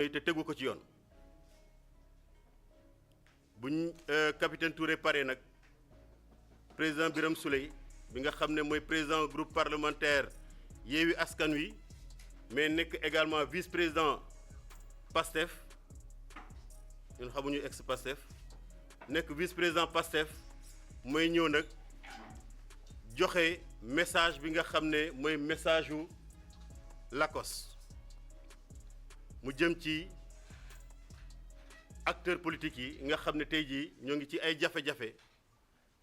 te tegu ko ci yoon buñ capitaine Touré pare nag président Birame Souleye bi nga xam ne mooy président groupe parlementaire Yewwi Askan Wi mais nekk également vice-président PASTEF ñun xamuñu ex-PASTEF nekk vice-président PASTEF mooy ñëw nag joxe message bi nga xam ne mooy message wu LACOS mu jëm ci acteurs politiques yi nga xam ne tey jii ñoo ngi ci ay jafe-jafe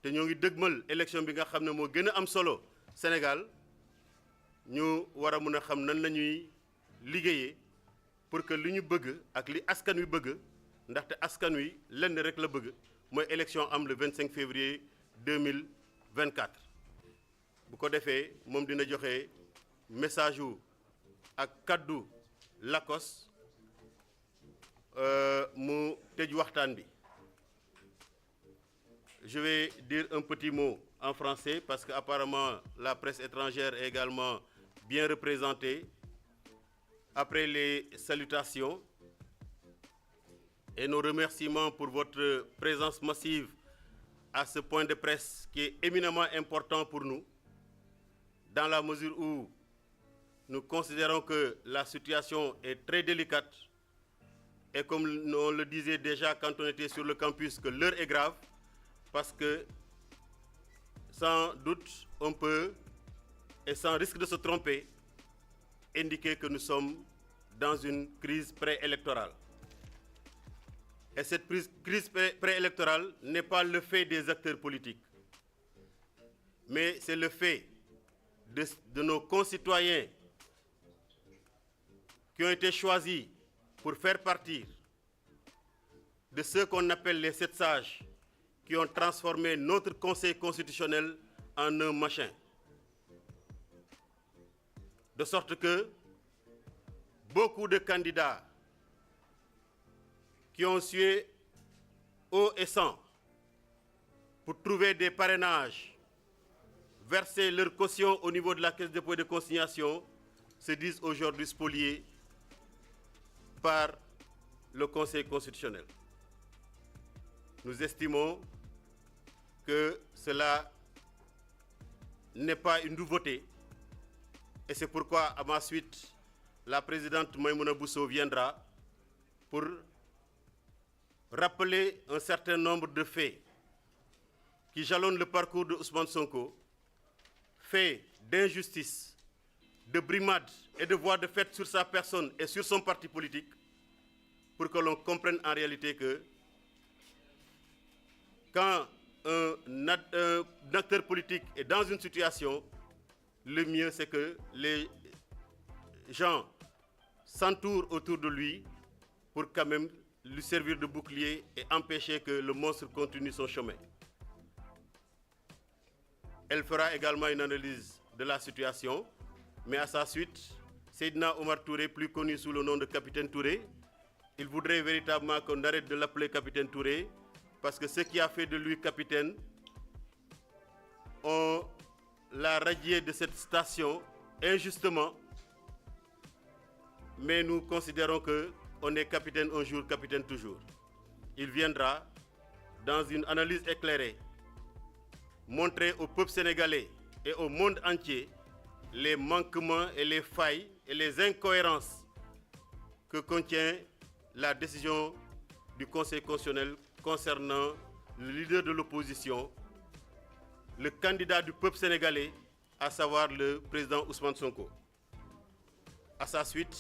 te ñoo ngi dëgmal élection bi nga xam ne moo gën a am solo Sénégal ñu war a mun a xam nan la ñuy liggéeyee pour que li ñu bëgg ak li askan wi bëgg ndaxte askan wi lenn rek la bëgg mooy élection am le 25 février 2024. bu ko defee moom dina joxe message wu ak kaddu LACOS mu tëj waxtaan bi. Je vais dire un petit mot en français parce que apparemment la presse étrangère est également bien représentée. Après les salutations et nos remerciements pour votre présence massive à ce point de presse qui est éminemment important pour nous, dans la mesure où nous considérons que la situation est très délicate et comme on le disait déjà quand on était sur le campus, que l'heure est grave. Parce que sans doute on peut, et sans risque de se tromper, indiquer que nous sommes dans une crise préélectorale. Et cette crise préélectorale n'est pas le fait des acteurs politiques, mais c'est le fait de nos concitoyens qui ont été choisis pour faire partie de ceux qu'on appelle les 7 sages, qui ont transformé notre Conseil constitutionnel en un machin. De sorte que beaucoup de candidats qui ont sué eau et sang pour trouver des parrainages, verser leur caution au niveau de la Caisse de dépôt et de consignation, se disent aujourd'hui spoliés par le Conseil constitutionnel. Nous estimons que cela n'est pas une nouveauté et c'est pourquoi à ma suite la présidente Maïmouna Bousso viendra pour rappeler un certain nombre de faits qui jalonnent le parcours de Ousmane Sonko, faits d'injustice, de brimade et de voies de fait sur sa personne et sur son parti politique, pour que l'on comprenne en réalité que quand un acteur politique est dans une situation, le mieux c'est que les gens s'entourent autour de lui pour quand même lui servir de bouclier et empêcher que le monstre continue son chemin. Elle fera également une analyse de la situation, mais à sa suite, Seydina Omar Touré, plus connu sous le nom de Capitaine Touré, il voudrait véritablement qu'on arrête de l'appeler Capitaine Touré, parce que ce qui a fait de lui capitaine, on l'a radié de cette station injustement, mais nous considérons qu'on est capitaine un jour, capitaine toujours. Il viendra dans une analyse éclairée, montrer au peuple sénégalais et au monde entier les manquements et les failles et les incohérences que contient la décision du Conseil constitutionnel concernant le leader de l'opposition, le candidat du peuple sénégalais, à savoir le président Ousmane Sonko. À sa suite,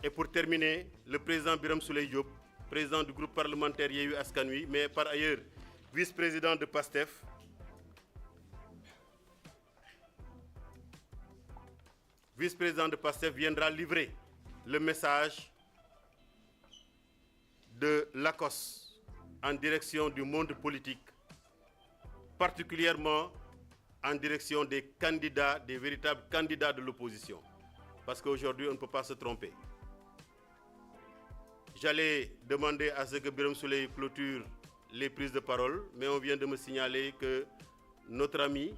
et pour terminer, le président Birame Souleye Diop, président du groupe parlementaire Yewwi Askan Wi, mais par ailleurs vice-président de PASTEF, viendra livrer le message de LACOS en direction du monde politique, particulièrement en direction des candidats, des véritables candidats de l'opposition. Parce qu'aujourd'hui, on ne peut pas se tromper. J'allais demander à ce que Birame Souleye clôture les prises de parole, mais on vient de me signaler que notre ami,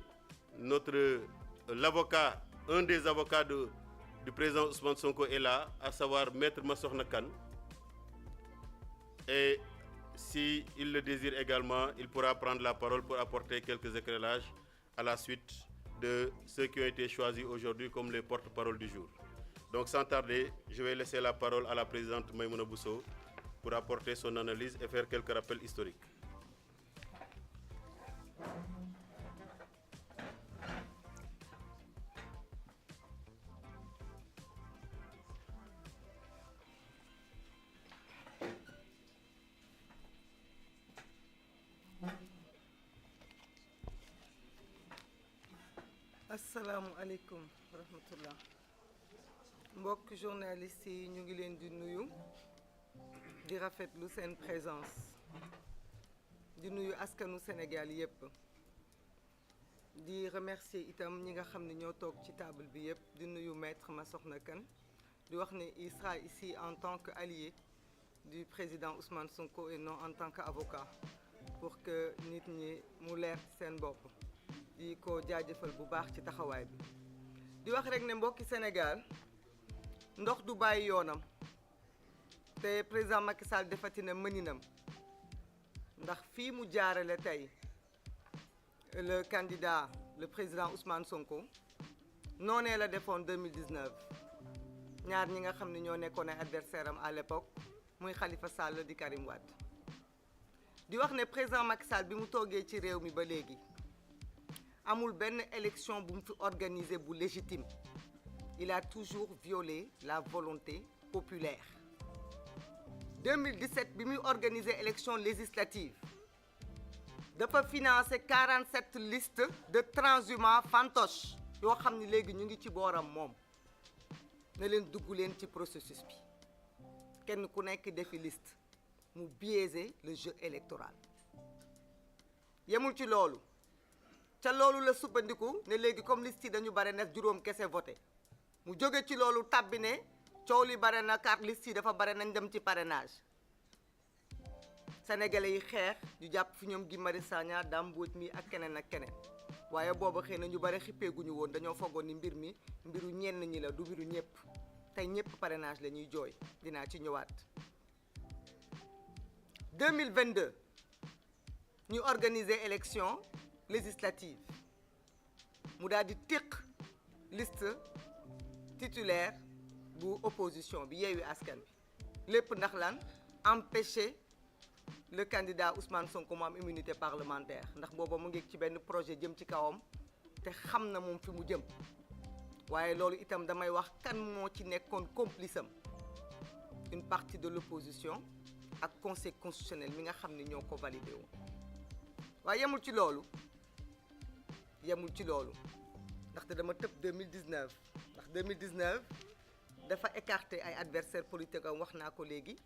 l'avocat, un des avocats du président Ousmane Sonko est là, à savoir Maître Massokhna Kane. Et si il le désire également, il pourra prendre la parole pour apporter quelques éclairages à la suite de ceux qui ont été choisis aujourd'hui comme les porte-parole du jour. Donc sans tarder, je vais laisser la parole à la présidente Maïmouna Bousso pour apporter son analyse et faire quelques rappels historiques. asalaamualeykum wa rahmatullah mbokk journalistes yi ñu ngi leen di nuyu di rafetlu seen présence di nuyu askanu Sénégal yépp di remercier itam ñi nga xam ne ñoo toog ci table bi yépp di nuyu maître Massokhna Kane di wax ne il sera ici en tant qu'allié du président Ousmane Sonko et non en tant qu'avocat pour que nit ñi mu leer ci seen bopp di ko jaajëfal bu baax ci taxawaay bi di wax rek ne mbokki Sénégal ndox du bàyyi yoonam te président Macky Sall defati na mëninam ndax fii mu jaarale tey le candidat le président Ousmane Sonko noonee la defoon 2019 ñaar ñi nga xam ne ñoo nekkoon ay adversaire am à l'époque muy Khalifa Sall di Karim Wade di wax ne président Macky Sall bi mu toogee ci réew mi ba léegi amul benn élection bu mu fi organisé bu légitime il a toujours violé la volonté populaire 2017 bi muy organisé élection législative dafa financé 47 listes de transhumants fantoches yoo xam ni léegi ñu ngi ci booram moom na leen dugg leen ci processus bi kenn ku nekk defi liste mu biaiser le jeu électoral yemul ci loolu ca loolu la sukkandiku ne léegi comme liste yi dañu bare na juróom kese voté mu jóge ci loolu tàbbi ne coow li bare na carte liste yi dafa bare nañ dem ci parrainage sénégalais yi xeex ñu jàpp fi ñoom Guy Marius Sagna Dame Mbodj mi ak keneen ak keneen waaye booba xëy na ñu bare xippeeguñu woon dañoo foogoon ni mbir mi mbiru ñenn ñi la du mbiru ñëpp tey ñëpp parrainage la ñuy jooy dinaa ci ñëwaat 2022 ñu organiser élection législative mu daal di téq liste titulaire bu opposition bi Yewwi Askan Wi lépp ndax lan empêcher le candidat Ousmane Sonko mu am immunité parlementaire ndax booba mu ngi ci benn projet jëm ci kawam te xam na moom fi mu jëm waaye loolu itam damay wax kan moo ci nekkoon complice am une partie de l'opposition ak conseil constitutionnel mi nga xam ne ñoo ko validé woon waaye yemul ci loolu ndaxte dama tëb 2019 ndax 2019 dafa écarté ay adversaires politiques am wax naa ko léegi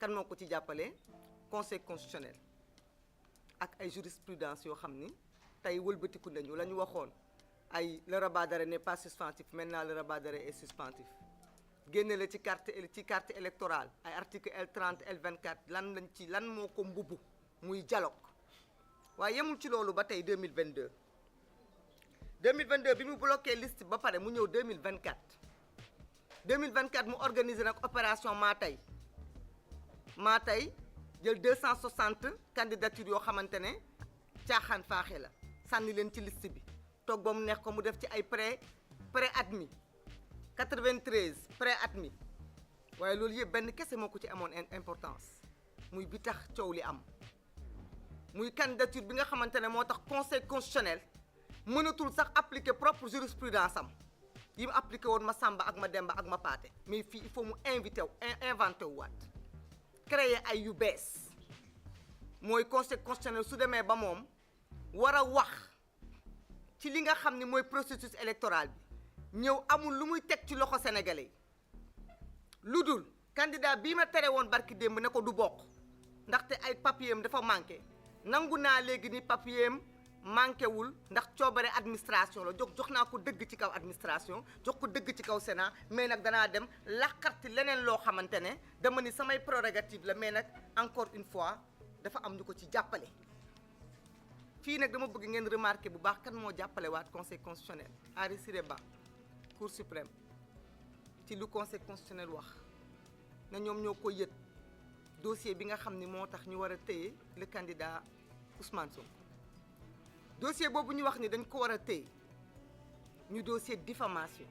kan moo ko ci jàppale conseil constitutionnel ak ay jurisprudence yoo xam ni tey wëlbatiku nañu la ñu waxoon ay le rabat d'arrêt n'est pas suspensif maintenant le rabat d'arrêt est suspensif génne la ci carte électorale ay article L30 L24 lan moo ko mbubbu muy dialogue waaye yemul ci loolu ba tey 2022 bi mu bloqué liste ba pare mu ñëw 2024 mu organiser nag opération maa tey jël 260 candidatures yoo xamante ne caaxaan faaxe la sànni leen ci liste bi toog ba mu neex ko mu def ci ay pré admis 93 pré admis waaye loolu yëpp benn kese moo ko ci amoon importance muy bi tax coow li am muy candidature bi nga xamante ne moo tax conseil constitutionnel mënatul sax appliquer propre jurisprudence am yi mu appliqué woon ma Samba ak ma Demba ak ma Paate mais fii il faut mu inventé wu waat créer ay yu bees mooy conseil constitutionnel su demee ba moom war a wax ci li nga xam ni mooy processus électoral bi ñëw amul lu muy teg ci loxo sénégalais yi lu dul candidat bii ma tere woon barki démb ne ko du bokk ndaxte ay papier am dafa manqué nangu naa léegi ni papier am manqué wul ndax coobare administration la jox naa ko dëgg ci kaw administration jox ko dëgg ci kaw Sénat mais nag danaa dem laqarti leneen loo xamante ne dama ni samay prérogative la mais nag encore une fois dafa am ñu ko ci jàppale. fii nag dama bëgg ngeen remarquer bu baax kan moo jàppale waat conseil constitutionnel Henri Ciré Ba cour suprême ci lu conseil constitutionnel wax na ñoom ñoo ko yët dossier bi nga xam ni moo tax ñu war a téye le candidat Ousmane Sonko dossier boobu ñu wax ni dañ ko war a téye ñu dossier diffamation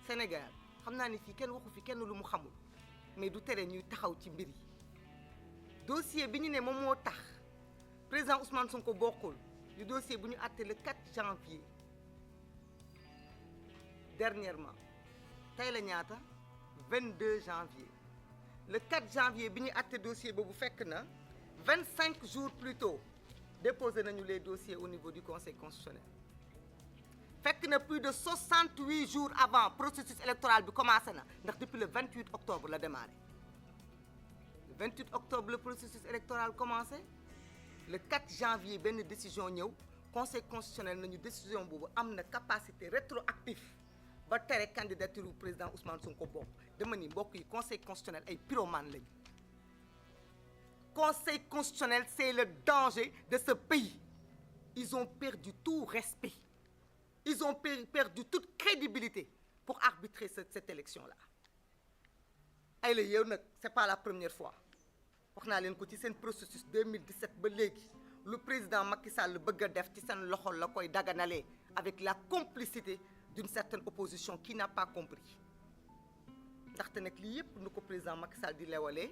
Sénégal xam naa ni fii kenn waxu fi kenn lu mu xamul mais du tere ñuy taxaw ci mbir yi dossier bi ñu ne moom moo tax président Ousmane Sonko bokkul du dossier bu ñu àtte le 4 janvier dernièrement tey la ñaata 22 janvier le 4 janvier bi ñu àtte dossier boobu fekk na 25 jours plus tôt déposé nañu les dossiers au niveau du conseil constitutionnel fekk na plus de 68 jours avant processus électoral bi commencé na ndax depuis le 28 octobre la démarré le 28 octobre le processus électoral commencé le 4 janvier benn décision ñëw conseil constitutionnel nañu décision boobu am na capacité rétroactive ba tere candidature du président Ousmane Sonko bokk dama ni mbokk yi conseil constitutionnel ay pyromane lañu conseil constitutionnel c'est le danger de ce pays ils ont perdu tout respect ils ont perdu toute crédibilité pour arbitrer cette élection-là ay la yow nag c'est pas la première fois wax naa leen ko ci seen processus 2017 ba léegi lu président Macky Sall bëgg a def ci seen loxo la koy daganalee avec la complicité d'une certaine opposition qui n'a pas compris ndaxte nag lii yëpp nu ko président Macky Sall di lewalee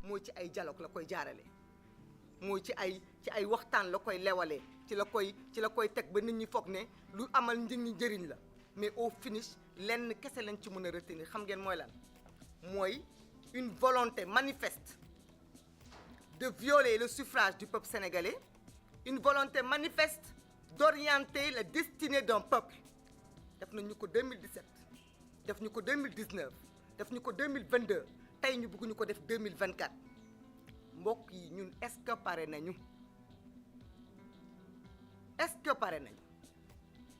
mooy ci ay dialogue la koy jaarale mooy ci ay waxtaan la koy lewalee ci la koy teg ba nit ñi foog ne lu amal njëriñ la mais au finish lenn kese lañ ci mën a retenir xam ngeen mooy lan mooy une volonté manifeste de violer le suffrage du peuple sénégalais une volonté manifeste d'orienter la destinée d'un peuple def nañu ko 2017 def ñu ko 2019 def ñu ko 2022 tey ñu bëgg ñu ko def 2024 mbokk yi ñun est-ce que pare nañu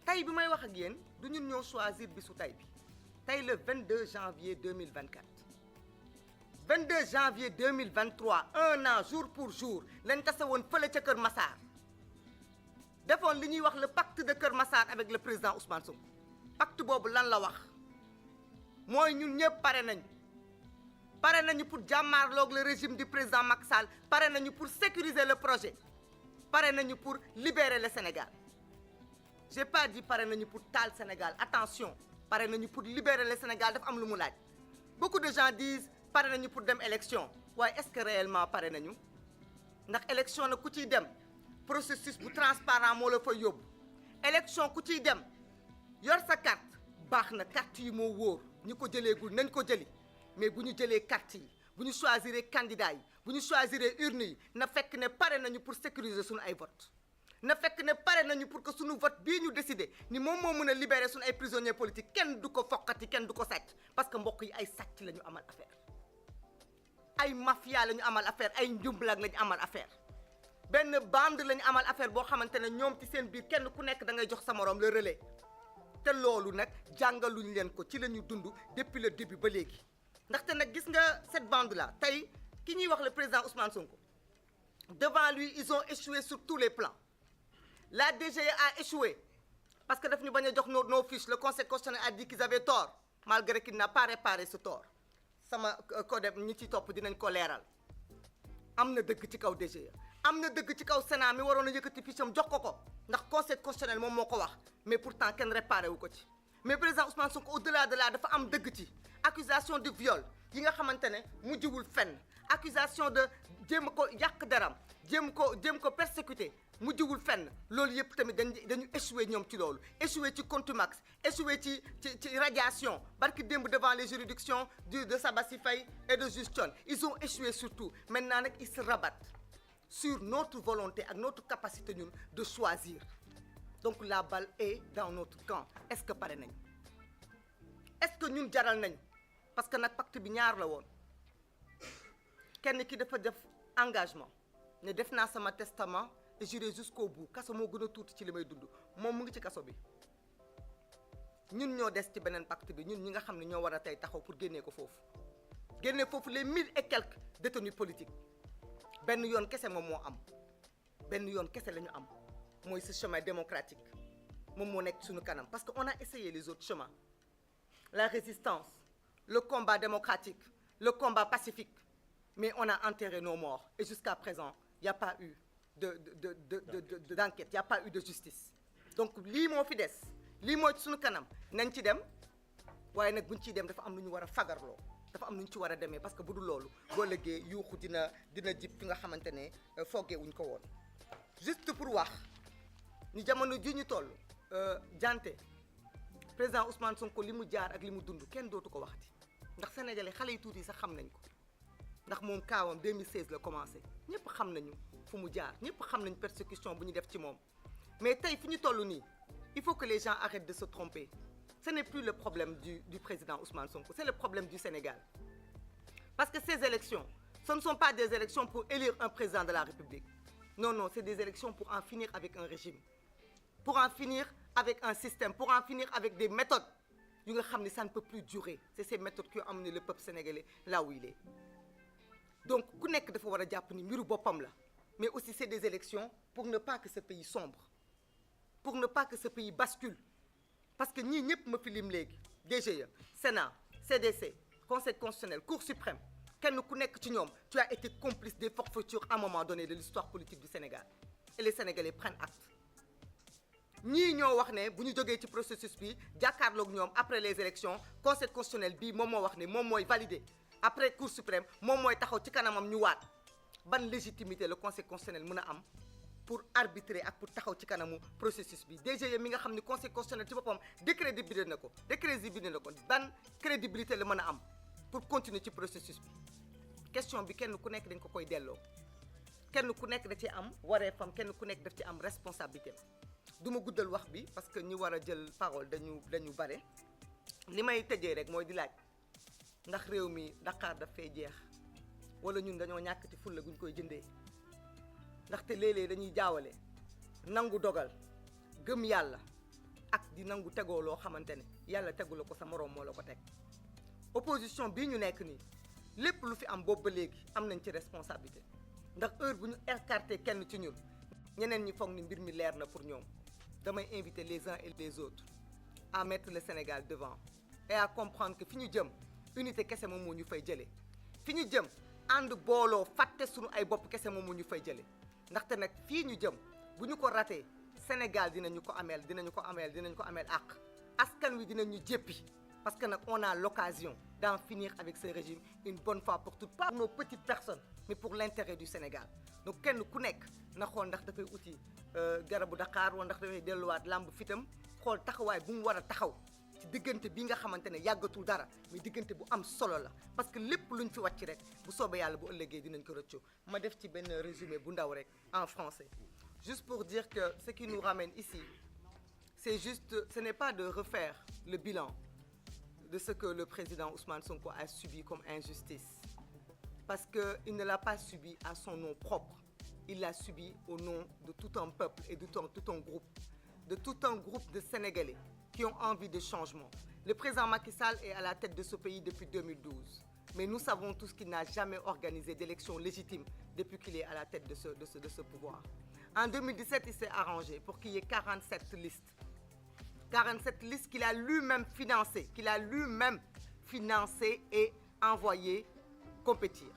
tey bi may wax ak yéen du ñun ñoo choisir bisu tey bi tey le 22 janvier 2024 22 janvier 2023 un an jour pour jour lañ tase woon fële ca Kër Massar defoon li ñuy wax le pacte de Kër Massar avec le président Ousmane Sonko pacte boobu lan la wax mooy ñun ñëpp pare nañu pour jàmmaarloog le régime du président Macky Sall pare nañu pour sécuriser le projet pare nañu pour libérer le Sénégal j'ai pas dit pare nañu pour taal Sénégal attention pare nañu pour libérer le Sénégal dafa am lu mu laaj beaucoup de gens disent pare nañu pour dem élection waaye est-ce que réellement pare nañu ndax élection na ku ciy dem processus bu transparent moo la fa yóbbu élection ku ciy dem yor sa carte baax na carte yi moo wóor ñi ko jëleegul nañ ko jëli mais bu ñu jëlee carte yi bu ñu choisir candidat yi bu ñu choisir urne yi na fekk ne pare nañu pour sécuriser suñu ay vote na fekk ne pare nañu pour que suñu vote bii ñu décider ni moom moo mën a libérer suñu ay prisonniers politiques kenn du ko foqati kenn du ko sàcc parce que mbokk yi ay sàcc la ñu amal affaire ay mafia la ñu amal affaire ay njumbalag la ñu amal affaire benn bande la ñu amal affaire boo xamante ne ñoom ci seen biir kenn ku nekk da ngay jox sa morom le relais te loolu nag jàngaluñ leen ko ci la ñu dund depuis le début ba léegi ndaxte nag gis nga cette bande là tey ki ñuy wax le président Ousmane Sonko devant lui ils ont échoué sur tous les plans la DGE a échoué parce que daf ñu bañ a jox nos fiches le conseil constitutionnel a dit qu'ils avaient tort malgré qu'il n'a pas réparé ce tort sama code ñi ci topp dinañ ko leeral am na dëgg ci kaw DGE am na dëgg ci kaw Sénat mi waroon a yëkkati fiche am jox ko ndax conseil constitutionnel moom moo ko wax mais pourtant kenn réparé wu ko ci mais président Ousmane Sonko au-delà de là dafa am dëgg ci accusation de viol yi nga xamante ne mujjiwul fenn accusation de jéem ko yàq deram jéem ko persécuter mujjiwul fenn loolu yëpp tamit dañu échoué ñoom ci loolu échoué ci contumace échoué ci radiation barki démb devant les juridictions de Sabassi Faye et de Juge Thione ils ont échoué surtout maintenant nag ils se rabattent sur notre volonté ak notre capacité ñun de choisir donc la balle est dans notre camp est-ce que pare nañu est-ce que ñun jaral nañu parce que nag pacte bi ñaar la woon kenn ki dafa def engagement ne def naa sama testament et j'irai jusqu'au bout kaso moo gën a tuuti ci li may dund moom mu ngi ci kaso bi ñun ñoo des ci beneen pacte bi ñun ñi nga xam ne ñoo war a tey taxaw pour génnee ko foofu les 1000 et quelques détenus politiques benn yoon kese moom moo am benn yoon kese la ñu am mooy ce chemin démocratique moom moo nekk suñu kanam parce que on a essayé les autres chemins la résistance le combat démocratique, le combat pacifique. Mais on a enterré nos morts. Et jusqu'à présent, il n'y a pas eu d'enquête, il n'y a pas eu de justice. Donc, lii moo fi des lii moo ci suñu kanam nañ ci dem waaye nag buñ ciy dem dafa am lu ñu war a fagarloo dafa am lu ñu ci war a demee parce que bu dul loolu boo lëggee yuuxu dina jib fi nga xamante ne foogee wuñ ko woon. Juste pour wax ni jamono ji ñu toll jante président Ousmane Sonko li mu jaar ak li mu dund kenn dootu ko waxati ndax sénégalais xale yu tuuti sax xam nañ ko ndax moom kaawam 2016 la commencé ñëpp xam nañu fu mu jaar ñëpp xam nañ persécution bu ñu def ci moom. Mais tey fi ñu toll nii il faut que les gens arrêtent de se tromper. Ce n'est plus le problème du président Ousmane Sonko, c'est le problème du Sénégal. Parce que ces élections, ce ne sont pas des élections pour élire un président de la République. Non, non, c'est des élections pour en finir avec un régime, pour en finir avec un système, pour en finir avec des méthodes. Ça ne peut plus durer. C'est ces méthodes qui ont amené le peuple sénégalais là où il est. Donc, ku nekk dafa war a jàpp ni mbiru boppam la. Mais aussi c'est des élections pour ne pas que ce pays sombre, pour ne pas que ce pays bascule. Parce que ñii ñëpp ma fi lim léegi DGE, Sénat, CDC, Conseil constitutionnel, Cour suprême kenn ku nekk ci ñoom tu as été complice des forfaitures à un moment donné de l'histoire politique du Sénégal. Et les Sénégalais prennent acte. ñii ñoo wax ne bu ñu jógee ci processus bi jàkkaarloog ñoom après les élections Conseil constitutionnel bii moom moo wax ne moom mooy validé après Cour suprême moom mooy taxaw ci kanamam ñu waat ban légitimité le Conseil constitutionnel mën a am pour arbitrer ak pour taxaw ci kanamu processus bi DGE mi nga xam ni Conseil constitutionnel ci boppam décrédibilité na ko ban crédibilité la mën a am pour continuer ci processus bi. Question bi kenn ku nekk dañ ko koy delloo kenn ku nekk da ci am wareefam kenn ku nekk daf ci am responsabilité. Du ma guddal wax bi parce que ñi war a jël parole dañu bare li may tëjee rek mooy di laaj ndax réew mi Dakar daf fay jeex wala ñun dañoo ñàkk ci fulla guñ koy jëndee ndaxte léeg-léeg dañuy jaawale nangu dogal gëm yàlla ak di nangu tegoo loo xamante ne yàlla tegu la ko sa moroom moo la ko teg. Opposition bii ñu nekk nii lépp lu fi am boobu ba léegi am nañ ci responsabilité ndax heure bu ñu écarté kenn ci ñun ñeneen ñi foog ni mbir mi leer na pour ñoom. Damay inviter les uns et les autres à mettre le Sénégal devant et à comprendre que fi ñu jëm unité kese moom moo ñu fay jëlee fi ñu jëm ànd booloo fàtte suñu ay bopp kese moom moo ñu fay jëlee ndaxte nag fii ñu jëm bu ñu ko ratee Sénégal dinañu ko ameel àq askan wi dinañu jéppi parce que nag on a l'occasion d'en finir avec ce régime une bonne fois pour toutes, pas pour nos petites personnes mais pour l'intérêt du Sénégal. Donc kenn ku nekk na xool ndax dafay uti garabu Dakar wala ndax dafay delluwaat làmb fitam xool taxawaay bu mu war a taxaw ci diggante bi nga xamante ne yàggatul dara mais diggante bu am solo la parce que lépp luñ fi wàcc rek bu soobee yàlla bu ëllëgee dinañ ko rëccu. Ma def ci benn résumé bu ndaw rek en français juste pour dire que ce qui nous ramène ici c'est juste ce n'est pas de refaire le bilan de ce que le président Ousmane Sonko a subi comme injustice parce que il ne l'a pas subi à son nom propre. Il l'a subi au nom de tout un peuple et de tout un groupe de Sénégalais qui ont envie de changement. Le président Macky Sall est à la tête de ce pays depuis 2012. Mais nous savons tous qu'il n'a jamais organisé d'élection légitime depuis qu'il est à la tête de ce pouvoir. En 2017, il s'est arrangé pour qu'il y ait 47 listes. 47 listes qu'il a lui-même financées et envoyées compétir.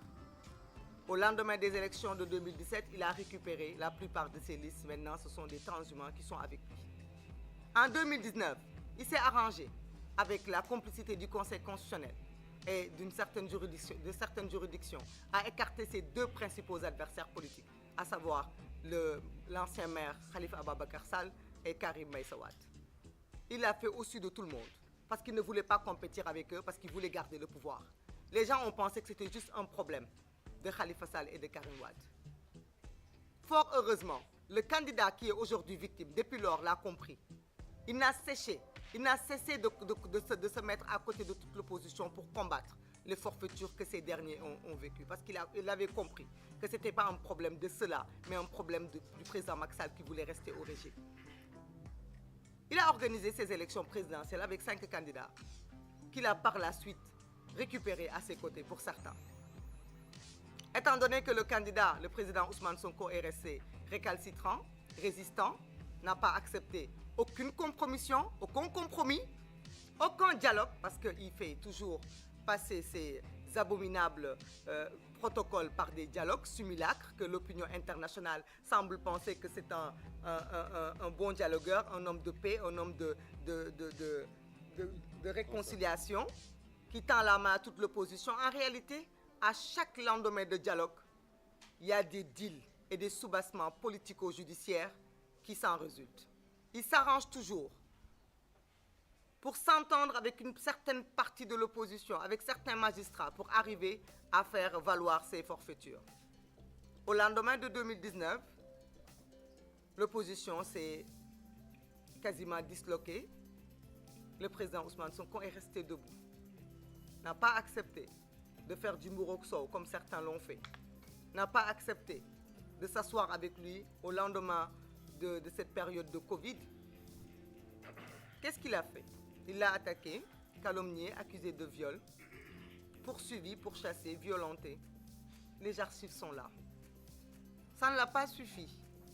Au lendemain des élections de 2017, il a récupéré la plupart de ces listes. Maintenant, ce sont des transhumants qui sont avec lui. En 2019, il s'est arrangé avec la complicité du Conseil constitutionnel et de certaines juridictions à écarter ses deux principaux adversaires politiques, à savoir l'ancien maire Khalifa Ababacar Sall et Karim Meïssa Wade. Il l'a fait au-dessus de tout le monde parce qu'il ne voulait pas compétir avec eux, parce qu'il voulait garder le pouvoir. Les gens ont pensé que c'était juste un problème de Khalifa Sall et de Karim Wade. Fort heureusement, le candidat qui est aujourd'hui victime, depuis lors, l'a compris. Il n'a cessé de se mettre à côté de toute l'opposition pour combattre les forfaitures que ces derniers ont vécues. Parce qu'il avait compris que ce n'était pas un problème de cela, mais un problème du président Macky Sall qui voulait rester au régime. Il a organisé ces élections présidentielles avec 5 candidats qu'il a par la suite récupérés à ses côtés pour certains. Étant donné que le candidat, le président Ousmane Sonko, est resté récalcitrant, résistant, n'a pas accepté aucune compromission, aucun compromis, aucun dialogue, parce qu'il fait toujours passer ces abominables protocoles par des dialogues simulacres que l'opinion internationale semble penser que c'est un bon dialogueur, un homme de paix, un homme de réconciliation qui tend la main à toute l'opposition. En réalité, à chaque lendemain de dialogue, il y a des deals et des soubassements politico-judiciaires qui s'en résultent. Ils s'arrangent toujours pour s'entendre avec une certaine partie de l'opposition, avec certains magistrats, pour arriver à faire valoir ces forfaitures. Au lendemain de 2019, l'opposition s'est quasiment disloquée. Le président Ousmane Sonko est resté debout, n'a pas accepté de faire du mouroxo comme certains l'ont fait, n'a pas accepté de s'asseoir avec lui au lendemain de cette période de Covid. Qu'est-ce qu'il a fait? Il l'a attaqué, calomnié, accusé de viol, poursuivi, pourchassé, violenté. Les archives sont là. Ça ne l'a pas suffi,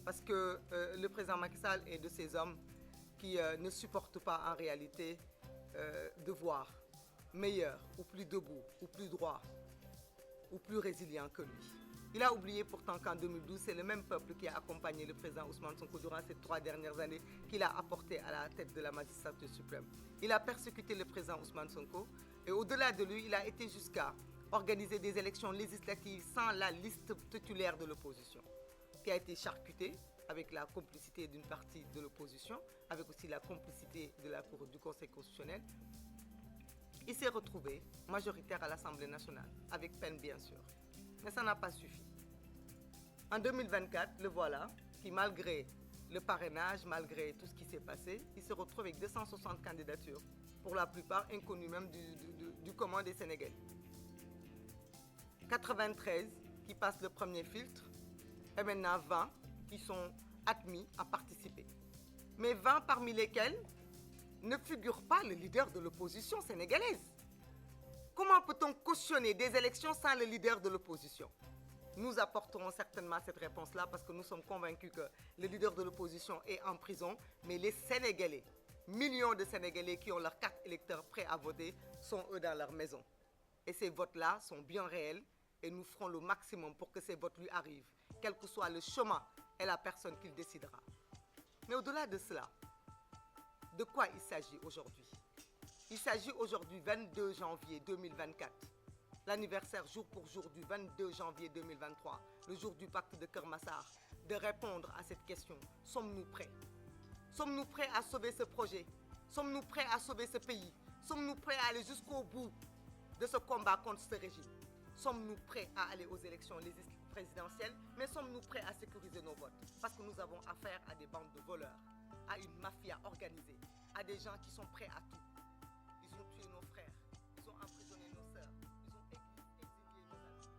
parce que le président Macky Sall est de ces hommes qui ne supportent pas en réalité de voir meilleur, ou plus debout, ou plus droit, ou plus résilient que lui. Il a oublié pourtant qu'en 2012, c'est le même peuple qui a accompagné le président Ousmane Sonko durant ces 3 dernières années qu'il a apporté à la tête de la magistrature suprême. Il a persécuté le président Ousmane Sonko et au-delà de lui, il a été jusqu'à organiser des élections législatives sans la liste titulaire de l'opposition, qui a été charcutée avec la complicité d'une partie de l'opposition, avec aussi la complicité de la Cour du Conseil constitutionnel. Il s'est retrouvé majoritaire à l'Assemblée nationale, avec peine bien sûr. Mais ça n'a pas suffi. En 2024, le voilà, qui malgré le parrainage, malgré tout ce qui s'est passé, il se retrouve avec 260 candidatures, pour la plupart inconnues même du commun des Sénégalais. 93 qui passent le premier filtre, et maintenant 20 qui sont admis à participer. Mais 20 parmi lesquels ne figure pas le leader de l'opposition sénégalaise. Comment peut-on cautionner des élections sans le leader de l'opposition? Nous apporterons certainement cette réponse-là parce que nous sommes convaincus que le leader de l'opposition est en prison, mais les Sénégalais, millions de Sénégalais qui ont leur carte électeur prêts à voter, sont eux dans leur maison. Et ces votes-là sont bien réels et nous ferons le maximum pour que ces votes lui arrivent, quel que soit le chemin et la personne qu'il décidera. Mais au-delà de cela, de quoi il s'agit aujourd'hui? Il s'agit aujourd'hui, 22 janvier 2024, l'anniversaire jour pour jour du 22 janvier 2023, le jour du pacte de Keur Massar, de répondre à cette question. Sommes-nous prêts? Sommes-nous prêts à sauver ce projet? Sommes-nous prêts à sauver ce pays? Sommes-nous prêts à aller jusqu'au bout de ce combat contre ce régime? Sommes-nous prêts à aller aux élections présidentielles? Mais sommes-nous prêts à sécuriser nos votes? Parce que nous avons affaire à des bandes de voleurs, à une mafia organisée, à des gens qui sont prêts à tout. Ils ont tué nos frères, ils ont emprisonné nos sœurs, ils ont exilé nos amis.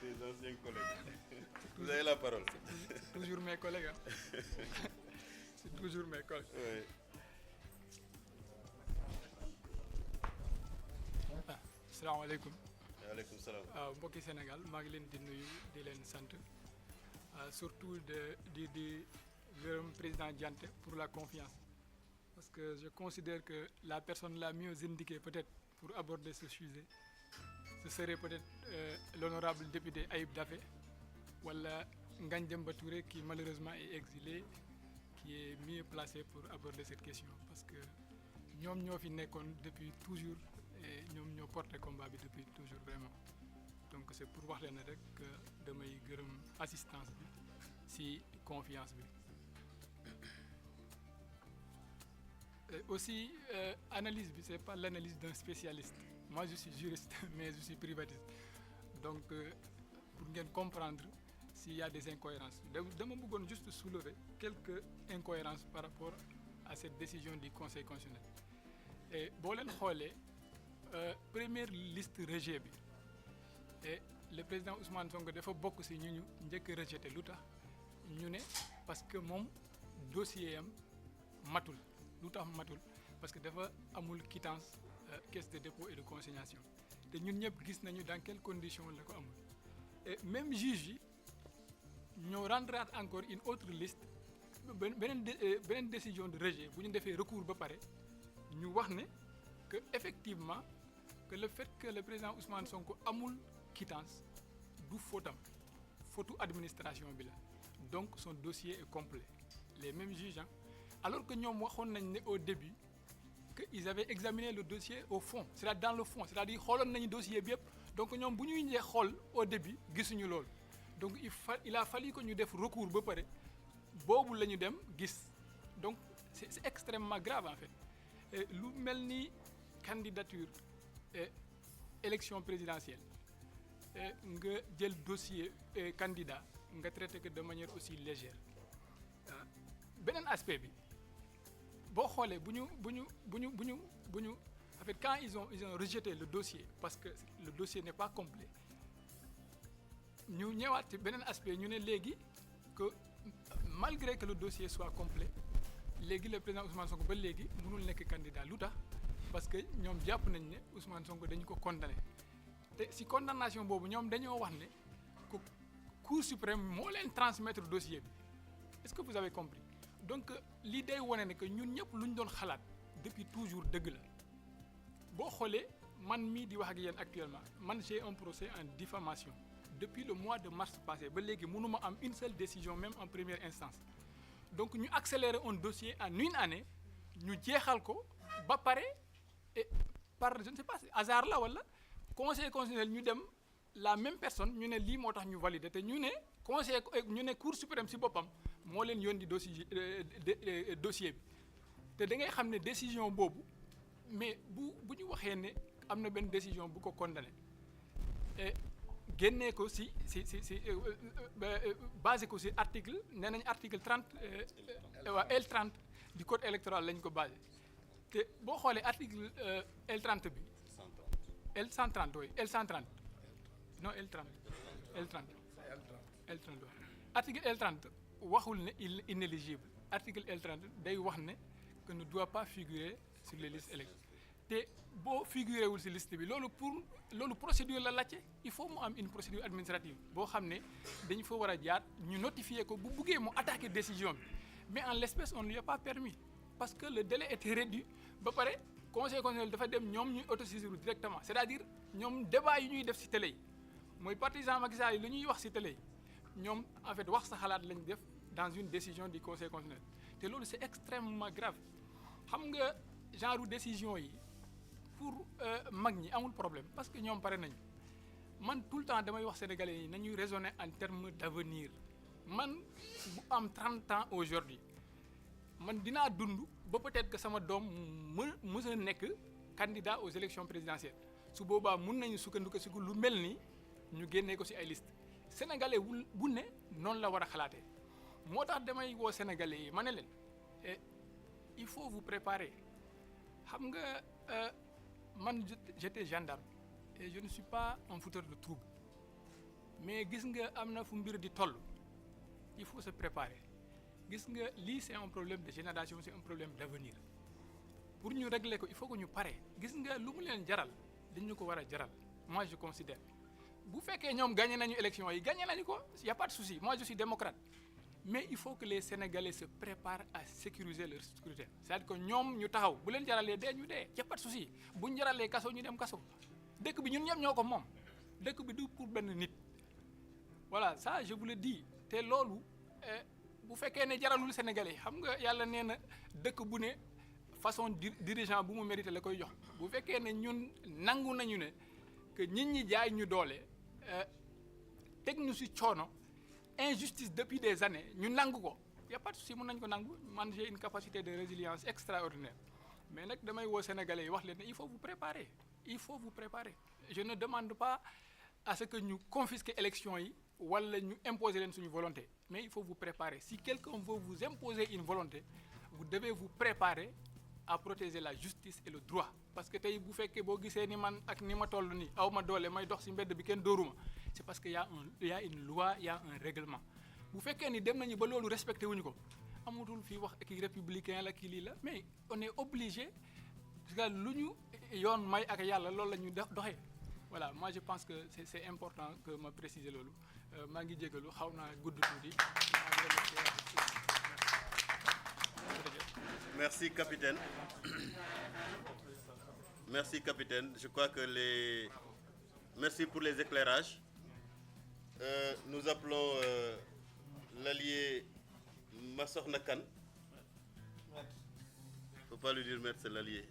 Des anciens collègues. Vous avez la parole. C'est toujours mes collègues. Hein. C'est toujours mes collègues. Oui. Assalamu alaikum. Waaleykum salaam. Mbokki Sénégal maa ngi leen di nuyu di leen sant surtout di gërëm président Dianté pour la confiance parce que je considère que la personne la mieux indiquée peut-être pour aborder ce sujet ce serait peut-être l'honorable député Ayib Daffé wala Ngagne Demba Touré qui malheureusement est exilé qui est mieux placé pour aborder cette question parce que ñoom ñoo fi nekkoon depuis toujours et ñoom ñoo porté combat bi depuis toujours vraiment donc c'est pour wax leen rek que damay gërëm assistance bi ci confiance bi. Et aussi analyse bi c'est pas l'analyse d'un spécialiste moi je suis juriste mais je suis privatiste donc pour ngeen comprendre s'il y a des incohérences dama bëggoon juste soulever quelques incohérences par rapport à cette décision du Conseil constitutionnel et boo leen xoolee première liste rejet bi et le président Ousmane Sonko dafa bokk ci ñu njëkk a rejeté lu tax ñu ne parce que moom dossier am matul lu tax matul parce que dafa amul quittance caisse de dépôt et de consignation te ñun ñëpp gis nañu dans quelles conditions la ko amul et même juge yi ñoo rendraat encore une autre liste beneen décision de rejet bu ñu defee recours ba pare ñu wax ne que effectivement que le fait que le président Ousmane Sonko amul quittance du fautam fautu administration bi la donc son dossier est complet les mêmes juges alors que ñoom waxoon nañ ne au début que ils avaient examiné le dossier au fond c'est-à-dire dans le fond c'est-à-dire xooloon nañu dossier bi yëpp donc ñoom bu ñuy njee xool au début gisuñu loolu donc il a fallu que ñu def recours ba pare boobu la ñu dem gis donc c'est extrêmement grave en fait et lu mel ni candidature et élection présidentielle nga jël dossier candidat nga traité que de manière aussi légère beneen aspect bi boo xoolee bu ñu en fait quand ils ont rejeté le dossier parce que le dossier n'est pas complet ñu ñëwaat ci beneen aspect ñu ne léegi que malgré que le dossier soit complet léegi le président Ousmane Sonko ba léegi mënul nekk candidat lu tax parce que ñoom jàpp nañ ne Ousmane Sonko dañu ko condamné te si condamnation boobu ñoom dañoo wax ne que Cour suprême moo leen transmettre dossier bi est-ce que vous avez compris donc lii day wane ne que ñun ñëpp lu ñu doon xalaat depuis toujours dëgg la boo xoolee man mii di wax ak yéen actuellement man j'ai un procès en diffamation depuis le mois de mars passé ba léegi mënuma am une seule décision même en première instance donc ñu accélérer un dossier en une année ñu jeexal ko ba pare et par je ne sais pas hasard la wala conseil constitutionnel ñu dem la même personne ñu ne lii moo tax ñu valider te ñu ne cour suprême ci boppam moo leen yónni dossier bi te da ngay xam ne décision boobu mais bu ñu waxee ne am na benn décision bu ko condamné génnee ko ci basé ko ci article nee nañ article 30 L30 du code électoral lañ ko basé te boo xoolee article L30 bi L130 oui L130 non L30 article L30 waxul ne inéligible article L30 day wax ne que ne doit pas figurer sur les listes électorales te boo figuré wul ci liste bi loolu procédure la laajte il faut mu am une procédure administrative boo xam ne dañu fa war a jaar ñu notifier ko bu buggee mu attaquer décision bi mais en l'espèce on ne lui a pas permis parce que le délai était réduit ba pare conseil constitutionnel dafa dem ñoom ñuy autosaisir directement c'est-à-dire ñoom débat yi ñuy def ci télé yi mooy partisan Macky Sall yi lu ñuy wax ci télé yi ñoom en fait wax sa xalaat lañ def dans une décision du conseil constitutionnel te loolu c'est extrêmement grave xam nga genre décision yi pour mag ñi amul problème parce que ñoom pare nañu man tout le temps damay wax sénégalais yi nañuy raisonner en termes d'avenir man bu am 30 ans aujourd'hui man dinaa dund ba peut-être que sama doom mës a nekk candidat aux élections présidentielles su boobaa mun nañu sukkandiku si lu mel ni ñu génnee ko ci ay liste sénégalais bu ne noonu la war a xalaatee moo tax damay woo sénégalais yi ma ne leen il faut vous préparer xam nga man j'étais gendarme et je ne suis pas un fouteur de trouble mais gis nga am na fu mbir di toll il faut se préparer gis nga lii c'est un problème de génération c'est un problème d'avenir pour ñu régler ko il faut que ñu pare gis nga lu mu leen jaral dañu ko war a jaral moi je considère bu fekkee ñoom gagné nañu élection yi gagné nañu ko y a pas de souci moi je suis démocrate mais il faut que les Sénégalais se préparent à sécuriser leur sécurité c'est-à-dire que ñoom ñu taxaw bu leen jaralee dee ñu dee y a pas de souci bu ñu jaralee kaso ñu dem kaso dëkk bi ñun ñëpp ñoo ko moom dëkk bi du pour benn nit voilà ça je vous le dis te loolu bu fekkee ne jaralul Sénégalais xam nga yàlla nee na dëkk bu ne façon dirigeant bu mu mérité la koy jox bu fekkee ne ñun nangu nañu ne que nit ñi jaay ñu doole teg ñu ci coono injustice depuis des années ñu nangu ko y a pas de souci mën nañ ko nangu man j'ai une capacité de résilience extraordinaire mais nag damay woo Sénégalais yi wax leen ne il faut vous préparer je ne demande pas à ce que ñu confisquer élection yi wala ñu imposer leen suñu volonté mais il faut vous préparer si quelqu'un veut vous imposer une volonté vous devez vous préparer à protéger la justice et le droit parce que tey bu fekkee boo gisee ni man ak ni ma toll nii aw ma doole may dox ci mbedd bi kenn dóoruma c'est parce que y a une loi y a un règlement bu fekkee ni dem nañu ba loolu respecté wuñu ko amatul fii wax kii républicain la kii lii la mais on est obligé parce que lu ñu yoon may ak yàlla loolu la ñu doxee voilà moi je pense que c'est important que ma préciser loolu maa ngi jégalu xaw naa gudd tuuti. Merci capitaine. Merci capitaine. Je crois que merci pour les éclairages. Nous appelons l'allié Massokhna Kane. Faut pas lui dire maître, c'est l'allié.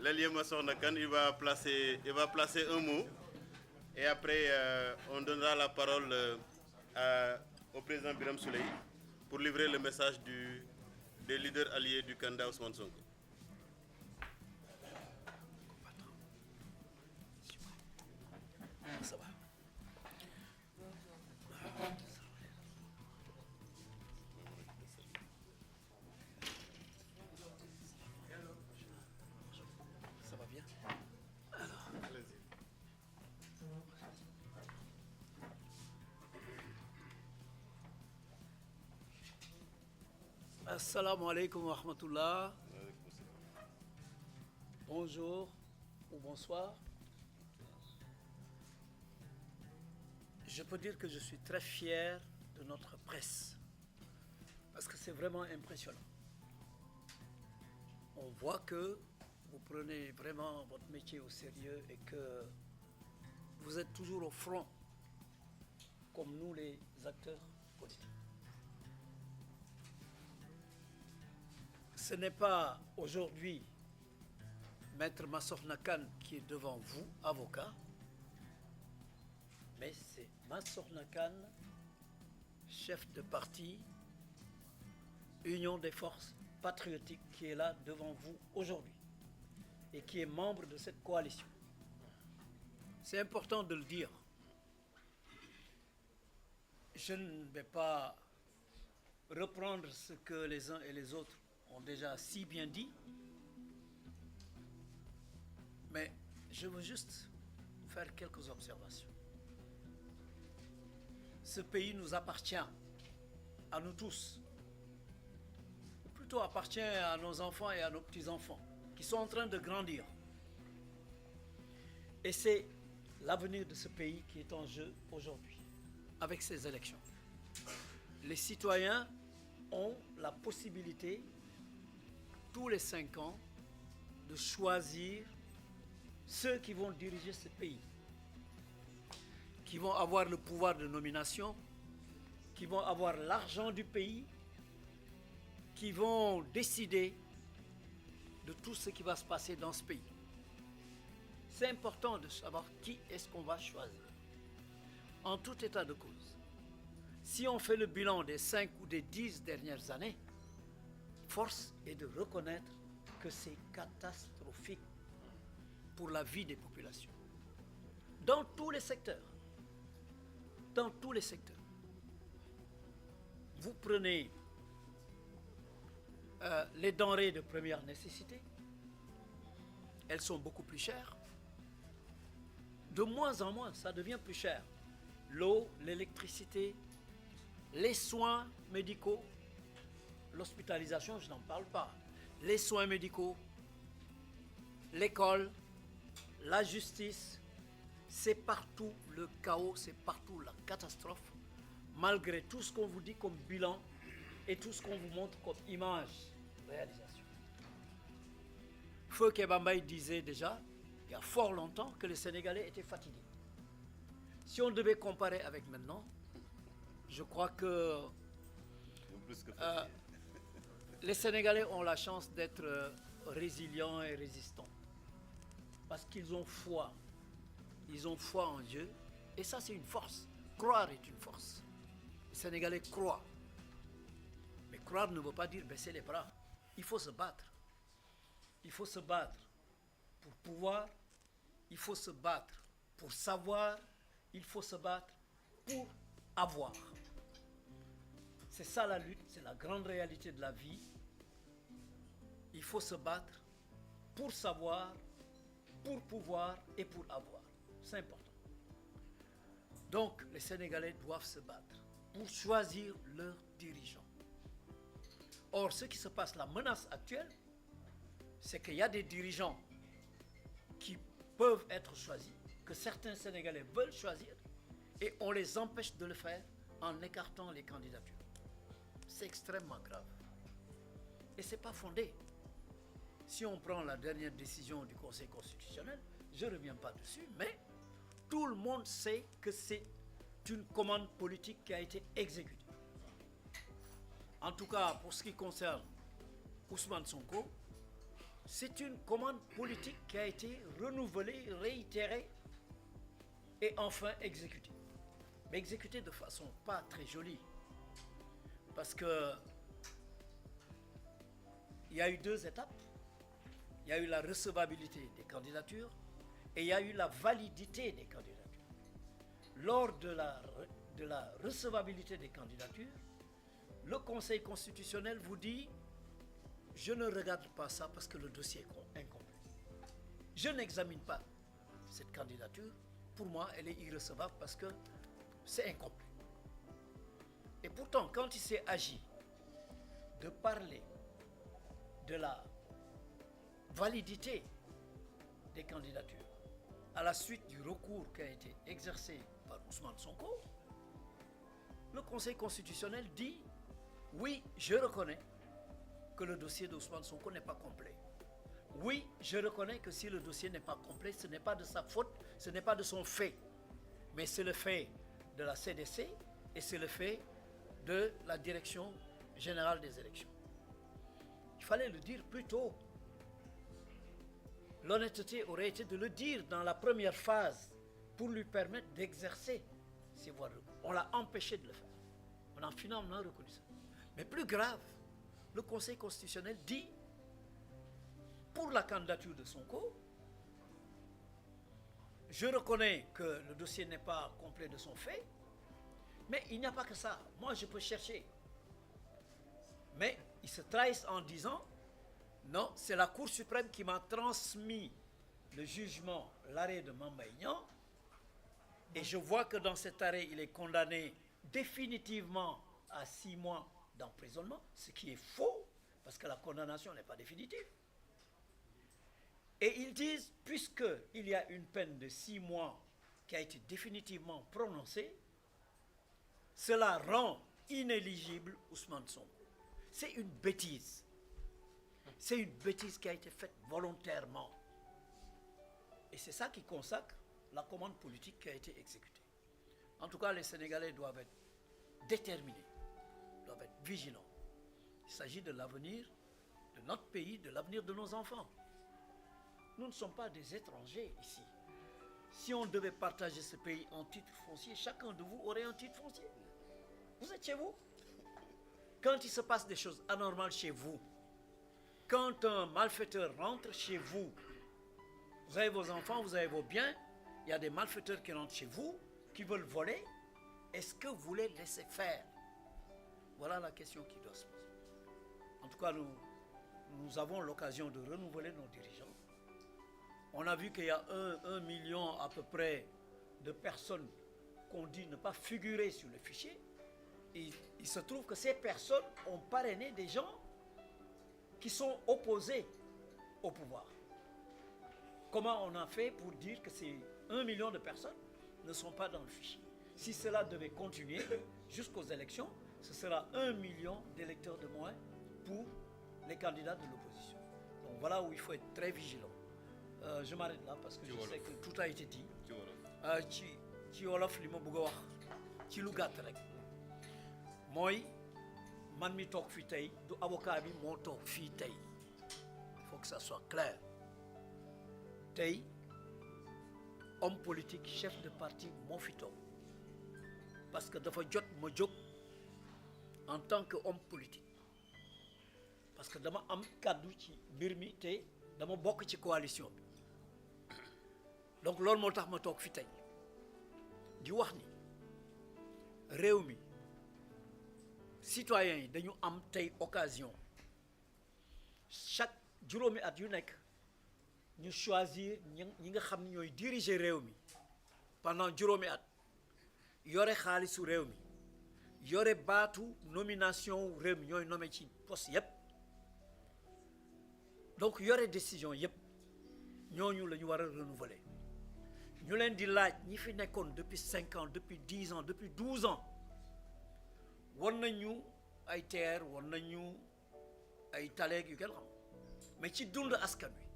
L'allié Massokhna Kane, il va placer un mot et après on donnera la parole au président Birame Souleye pour livrer le message des leaders alliés du candidat Ousmane Sonko. Ça va. Ça va bien? Alors, allez-y. Assalamu alaikum wa rahmatullah. Bonjour ou bonsoir. Je peux dire que je suis très fier de notre presse parce que c'est vraiment impressionnant. On voit que vous prenez vraiment votre métier au sérieux et que vous êtes toujours au front comme nous les acteurs politiques. Ce n'est pas aujourd'hui Maître Massokhna Kane qui est devant vous, avocat, mais c'est Massokhna Kane, chef de parti Union des forces patriotiques, qui est là devant vous aujourd'hui et qui est membre de cette coalition. C'est important de le dire. Je ne vais pas reprendre ce que les uns et les autres ont déjà si bien dit, mais je veux juste faire quelques observations. Ce pays nous appartient, à nous tous, ou plutôt appartient à nos enfants et à nos petits-enfants, qui sont en train de grandir. Et c'est l'avenir de ce pays qui est en jeu aujourd'hui, avec ces élections. Les citoyens ont la possibilité, tous les 5 ans, de choisir ceux qui vont diriger ce pays, qui vont avoir le pouvoir de nomination, qui vont avoir l'argent du pays, qui vont décider de tout ce qui va se passer dans ce pays. C'est important de savoir qui est-ce qu'on va choisir. En tout état de cause, si on fait le bilan des 5 ou des 10 dernières années, force est de reconnaître que c'est catastrophique pour la vie des populations. Dans tous les secteurs. Dans tous les secteurs. Vous prenez les denrées de première nécessité, elles sont beaucoup plus chères. De moins en moins, ça devient plus cher. L'eau, l'électricité, les soins médicaux, l'hospitalisation, je n'en parle pas. Les soins médicaux, l'école, la justice, c'est partout le chaos, c'est partout la catastrophe, malgré tout ce qu'on vous dit comme bilan et tout ce qu'on vous montre comme image, réalisation. Feu Kebambaï disait déjà, il y a fort longtemps, que les Sénégalais étaient fatigués. Si on devait comparer avec maintenant, je crois que Les Sénégalais ont la chance d'être résilients et résistants. Parce qu'ils ont foi. Ils ont foi en Dieu. Et ça, c'est une force. Croire est une force. Les Sénégalais croient. Mais croire ne veut pas dire baisser les bras. Il faut se battre. Il faut se battre pour pouvoir. Il faut se battre pour savoir. Il faut se battre pour avoir. C'est ça la lutte, c'est la grande réalité de la vie. Il faut se battre pour savoir, pour pouvoir et pour avoir. C'est important. Donc, les Sénégalais doivent se battre pour choisir leurs dirigeants. Or, ce qui se passe, la menace actuelle, c'est qu'il y a des dirigeants qui peuvent être choisis, que certains Sénégalais veulent choisir, et on les empêche de le faire en écartant les candidatures. C'est extrêmement grave. Et ce n'est pas fondé. Si on prend la dernière décision du Conseil constitutionnel, je ne reviens pas dessus, mais tout le monde sait que c'est une commande politique qui a été exécutée. En tout cas, pour ce qui concerne Ousmane Sonko, c'est une commande politique qui a été renouvelée, réitérée et enfin exécutée. Mais exécutée de façon pas très jolie. Parce que il y a eu deux étapes. Il y a eu la recevabilité des candidatures et il y a eu la validité des candidatures. Lors de la recevabilité des candidatures, le Conseil constitutionnel vous dit « Je ne regarde pas ça parce que le dossier est incomplet. Je n'examine pas cette candidature. Pour moi, elle est irrecevable parce que c'est incomplet. » Et pourtant, quand il s'est agi de parler de la validité des candidatures à la suite du recours qui a été exercé par Ousmane Sonko, le Conseil constitutionnel dit « Oui, je reconnais que le dossier d'Ousmane Sonko n'est pas complet. Oui, je reconnais que si le dossier n'est pas complet, ce n'est pas de sa faute, ce n'est pas de son fait, mais c'est le fait de la CDC et c'est le fait de la Direction générale des élections. » Il fallait le dire plus tôt. L'honnêteté aurait été de le dire dans la première phase pour lui permettre d'exercer ses voies de recours. On l'a empêché de le faire. On a finalement reconnu ça. Mais plus grave, le Conseil constitutionnel dit, pour la candidature de Sonko, je reconnais que le dossier n'est pas complet de son fait, mais il n'y a pas que ça. Moi, je peux chercher. Mais il se trahissent en disant, non, c'est la Cour suprême qui m'a transmis le jugement, l'arrêt de Mame Mbaye Niang, et je vois que dans cet arrêt, il est condamné définitivement à 6 mois d'emprisonnement, ce qui est faux, parce que la condamnation n'est pas définitive. Et ils disent, puisqu'il y a une peine de 6 mois qui a été définitivement prononcée, cela rend inéligible Ousmane Sonko. C'est une bêtise. C'est une bêtise qui a été faite volontairement. Et c'est ça qui consacre la commande politique qui a été exécutée. En tout cas, les Sénégalais doivent être déterminés, doivent être vigilants. Il s'agit de l'avenir de notre pays, de l'avenir de nos enfants. Nous ne sommes pas des étrangers ici. Si on devait partager ce pays en titre foncier, chacun de vous aurait un titre foncier. Vous êtes chez vous. Quand il se passe des choses anormales chez vous, quand un malfaiteur rentre chez vous, vous avez vos enfants, vous avez vos biens, il y a des malfaiteurs qui rentrent chez vous, qui veulent voler, est-ce que vous les laissez faire? Voilà la question qui doit se poser. En tout cas, nous avons l'occasion de renouveler nos dirigeants. On a vu qu'il y a 1 million à peu près de personnes qu'on dit ne pas figurer sur le fichier. Et il se trouve que ces personnes ont parrainé des gens qui sont opposés au pouvoir. Comment on a fait pour dire que ces 1 million de personnes ne sont pas dans le fichier? Si cela devait continuer jusqu'aux élections, ce sera 1 million d'électeurs de moins pour les candidats de l'opposition. Donc voilà où il faut être très vigilant. Je m'arrête là parce que je sais que tout a été dit. ci wolof li ma bëgg a wax ci lu gàtt rek mooy man mi toog fii tey du avocat bi moo toog fii tey il faut que ça soit clair tey homme politique chef de parti moo fi toog parce que dafa jot ma jóg en tant que homme politique parce que dama am kàddu ci mbir mi te dama bokk ci coalition bi donc loolu moo tax ma toog fi tey di wax ni réew mi citoyens yi dañu am tey occasion chaque juróomi at yu nekk ñu choisir ñi nga xam ne ñooy diriger réew mi pendant juróomi at yore xaalisu réew mi yore baatu nomination réew mi ñooy nommé ci poste yépp donc yore décision yépp ñooñu la ñu war a renouveler ñu leen di laaj ñi fi nekkoon depuis 5 ans depuis 10 ans depuis 12 ans war nañu ay terre war nañu ay taleeg yu kenn xam mais ci dund askan wi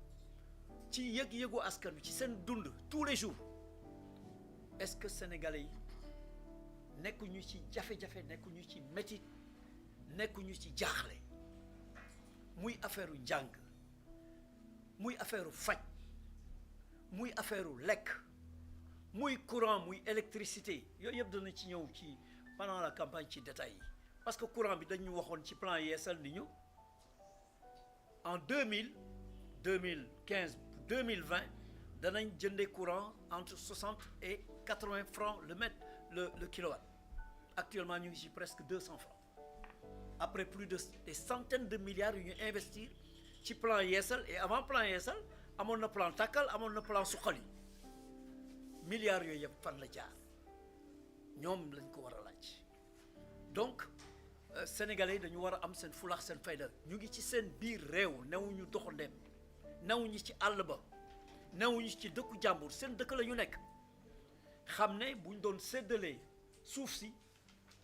ci yëg-yëgu askan wi ci seen dund tous les jours est-ce que sénégalais yi nekkuñu ci jafe-jafe nekkuñu ci métit nekkuñu ci jaaxle muy affaire u njàng muy affaire u faj muy affaire u lekk muy courant muy électricité yooyu yëpp dana ci ñëw ci pendant la campagne ci détails yi parce que courant bi dañu waxoon ci plan yeesal ni ñu en 2015 2020 danañ jëndee courant entre 60 et 80 francs le kilowatt actuellement ñu ngi ci presque 200 francs après plus de des centaines de milliards yu ñu investir ci plan yeesal et avant plan yeesal amoon na plan tàkkal amoon na plan suqali milliards yooyu yëpp fan la jaar ñoom lañ ko war a laaj donc sénégalais dañu war a am seen fulax seen fayda ñu ngi ci seen biir réew newuñu doxandeem newuñu ci àll ba newuñu ci dëkku jàmbur seen dëkk la ñu nekk xam ne buñ doon séddalee suuf si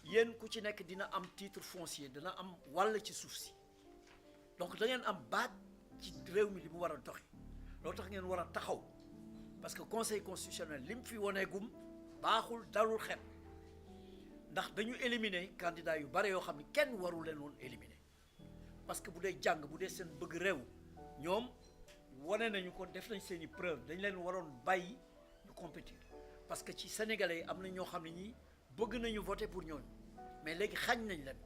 yéen ku ci nekk dina am titre foncier dina am wàll ci suuf si donc da ngeen am baat ci réew mi li mu war a doxi loolu tax ngeen war a taxaw parce que conseil constitutionnel li mu fi waneegum baaxul dalul xel ndax dañu éliminer candidat yu bare yoo xam ne kenn waru leen woon éliminer parce que bu dee jàng bu dee seen bëgg réew ñoom wane nañu ko def nañ seen i preuve dañ leen waroon bàyyi ñu compétir parce que ci sénégalais yi am na ñoo xam ne ñii bëgg nañu voter pour ñooñu mais léegi xañ nañ leen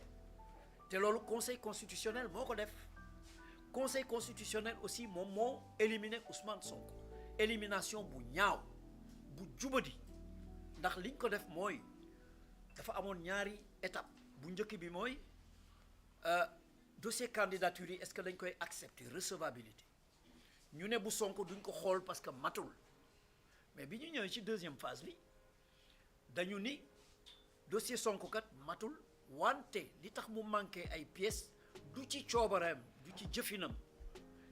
te loolu conseil constitutionnel moo ko def conseil constitutionnel aussi moom moo éliminer Ousmane Sonko élimination bu ñaaw bu jubadi ndax liñ ko def mooy dafa amoon ñaari étape bu njëkk bi mooy dossier candidature yi est-ce que dañ koy accepter recevabilité ñu ne bu Sonko duñ ko xool parce que matul mais bi ñu ñëwee ci deuxième phase bi dañu ni dossier Sonko kat matul wante li tax mu manqué ay pièces du ci coobareem du ci jëfinam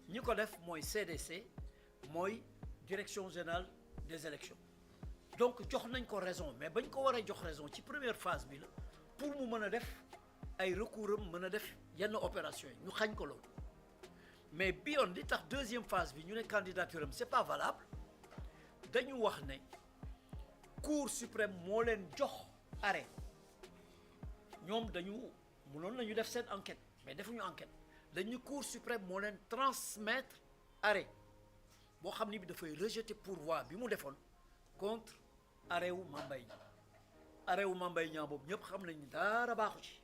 ñi ko def mooy CDC mooy direction générale des élections donc jox nañ ko raison mais bañ ko war a jox raison ci première phase bi la pour mu mën a def ay recours am mën a def yenn opération yi ñu xañ ko loolu mais bi yoon li tax deuxième phase bi ñu ne candidature am c'est pas valable dañu wax ne cour suprême moo leen jox arrêt ñoom dañu mënoon nañu def seen enquête mais defuñu enquête dañu cour suprême moo leen transmettre arrêt boo xam ni bi dafay rejeter pourvoi bi mu defoon contre arrêt wu Mame Mbaye Niang arrêt wu Mame Mbaye Niang boobu ñëpp xam nañu dara baaxu ci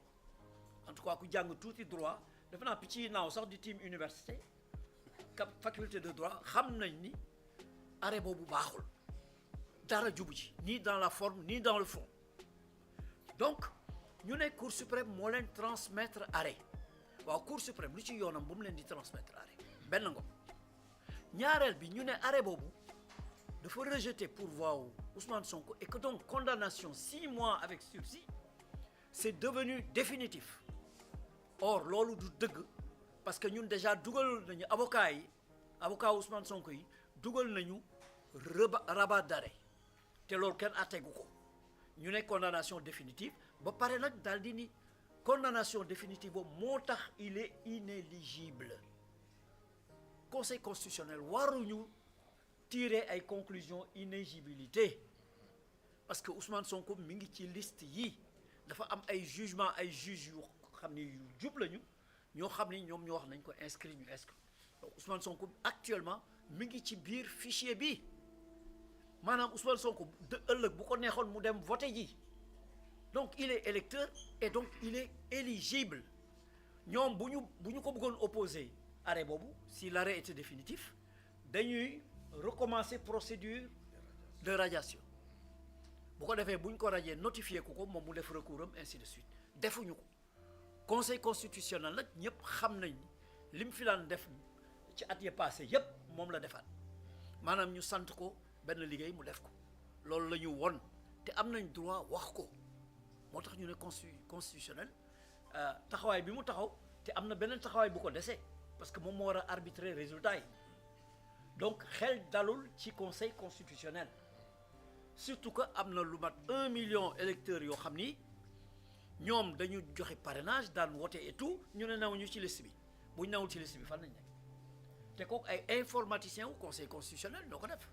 en tout cas ku jàng tuuti droit defe naa picc yi naaw sax di team université faculté de droit xam nañ ni arrêt boobu baaxul dara jubu ci ni dans la forme ni dans le fond donc ñu ne cour suprême moo leen transmettre arrêt waaw cour suprême lu ci yoonam bu mu leen di transmettre arrêt benn ngo ñaareel bi ñu ne arrêt boobu dafa rejeter pourvoi wu Ousmane Sonko et que donc condamnation 6 mois avec sursis c'est devenu définitif or loolu du dëgg parce que ñun déjà dugal nañu avocat Ousmane Sonko yi dugal nañu rabat d'arrêt te loolu kenn attegu ko ñu ne condamnation définitive ba pare nag daal di ni condamnation définitive boobu moo tax il est inéligible conseil constitutionnel waruñu tirer ay conclusions inéligibilité parce que Ousmane Sonko mi ngi ci liste yi dafa am ay jugement ay juges yu xam ni yu jub lañu ñoo xam ni ñoom ñoo wax nañ ko inscrit ñu inscrit donc Ousmane Sonko actuellement mi ngi ci biir fichier bi maanaam Ousmane Sonko de ëllëg bu ko neexoon mu dem voter ji donc il est électeur et donc il est éligible ñoom bu ñu ko bëggoon opposer arrêt boobu si l'arrêt était définitif dañuy recommencer procédure de radiation bu ko defee bu ñu ko radier notifier ko moom mu def recours am ainsi de suite defuñu ko conseil constitutionnel nag ñëpp xam nañ li mu fi daan def ci at ya passé yëpp moom la defaat maanaam ñu sant ko benn liggéey mu def ko loolu la ñu won te am nañ droit wax ko moo tax ñu ne constitutionnel taxawaay bi mu taxaw te am na beneen taxawaay bu ko desee parce que moom moo war a arbitrer résultat yi donc xel dalul ci conseil constitutionnel surtout que am na lu mat 1 million électeurs yoo xam ni ñoom dañu joxe parrainage daan wote et tout ñu ne nawuñu ci liste bi bu ñu nawul ci liste bi fan nañ nekk te kooku ay informaticiens wu conseil constitutionnel ñoo ko def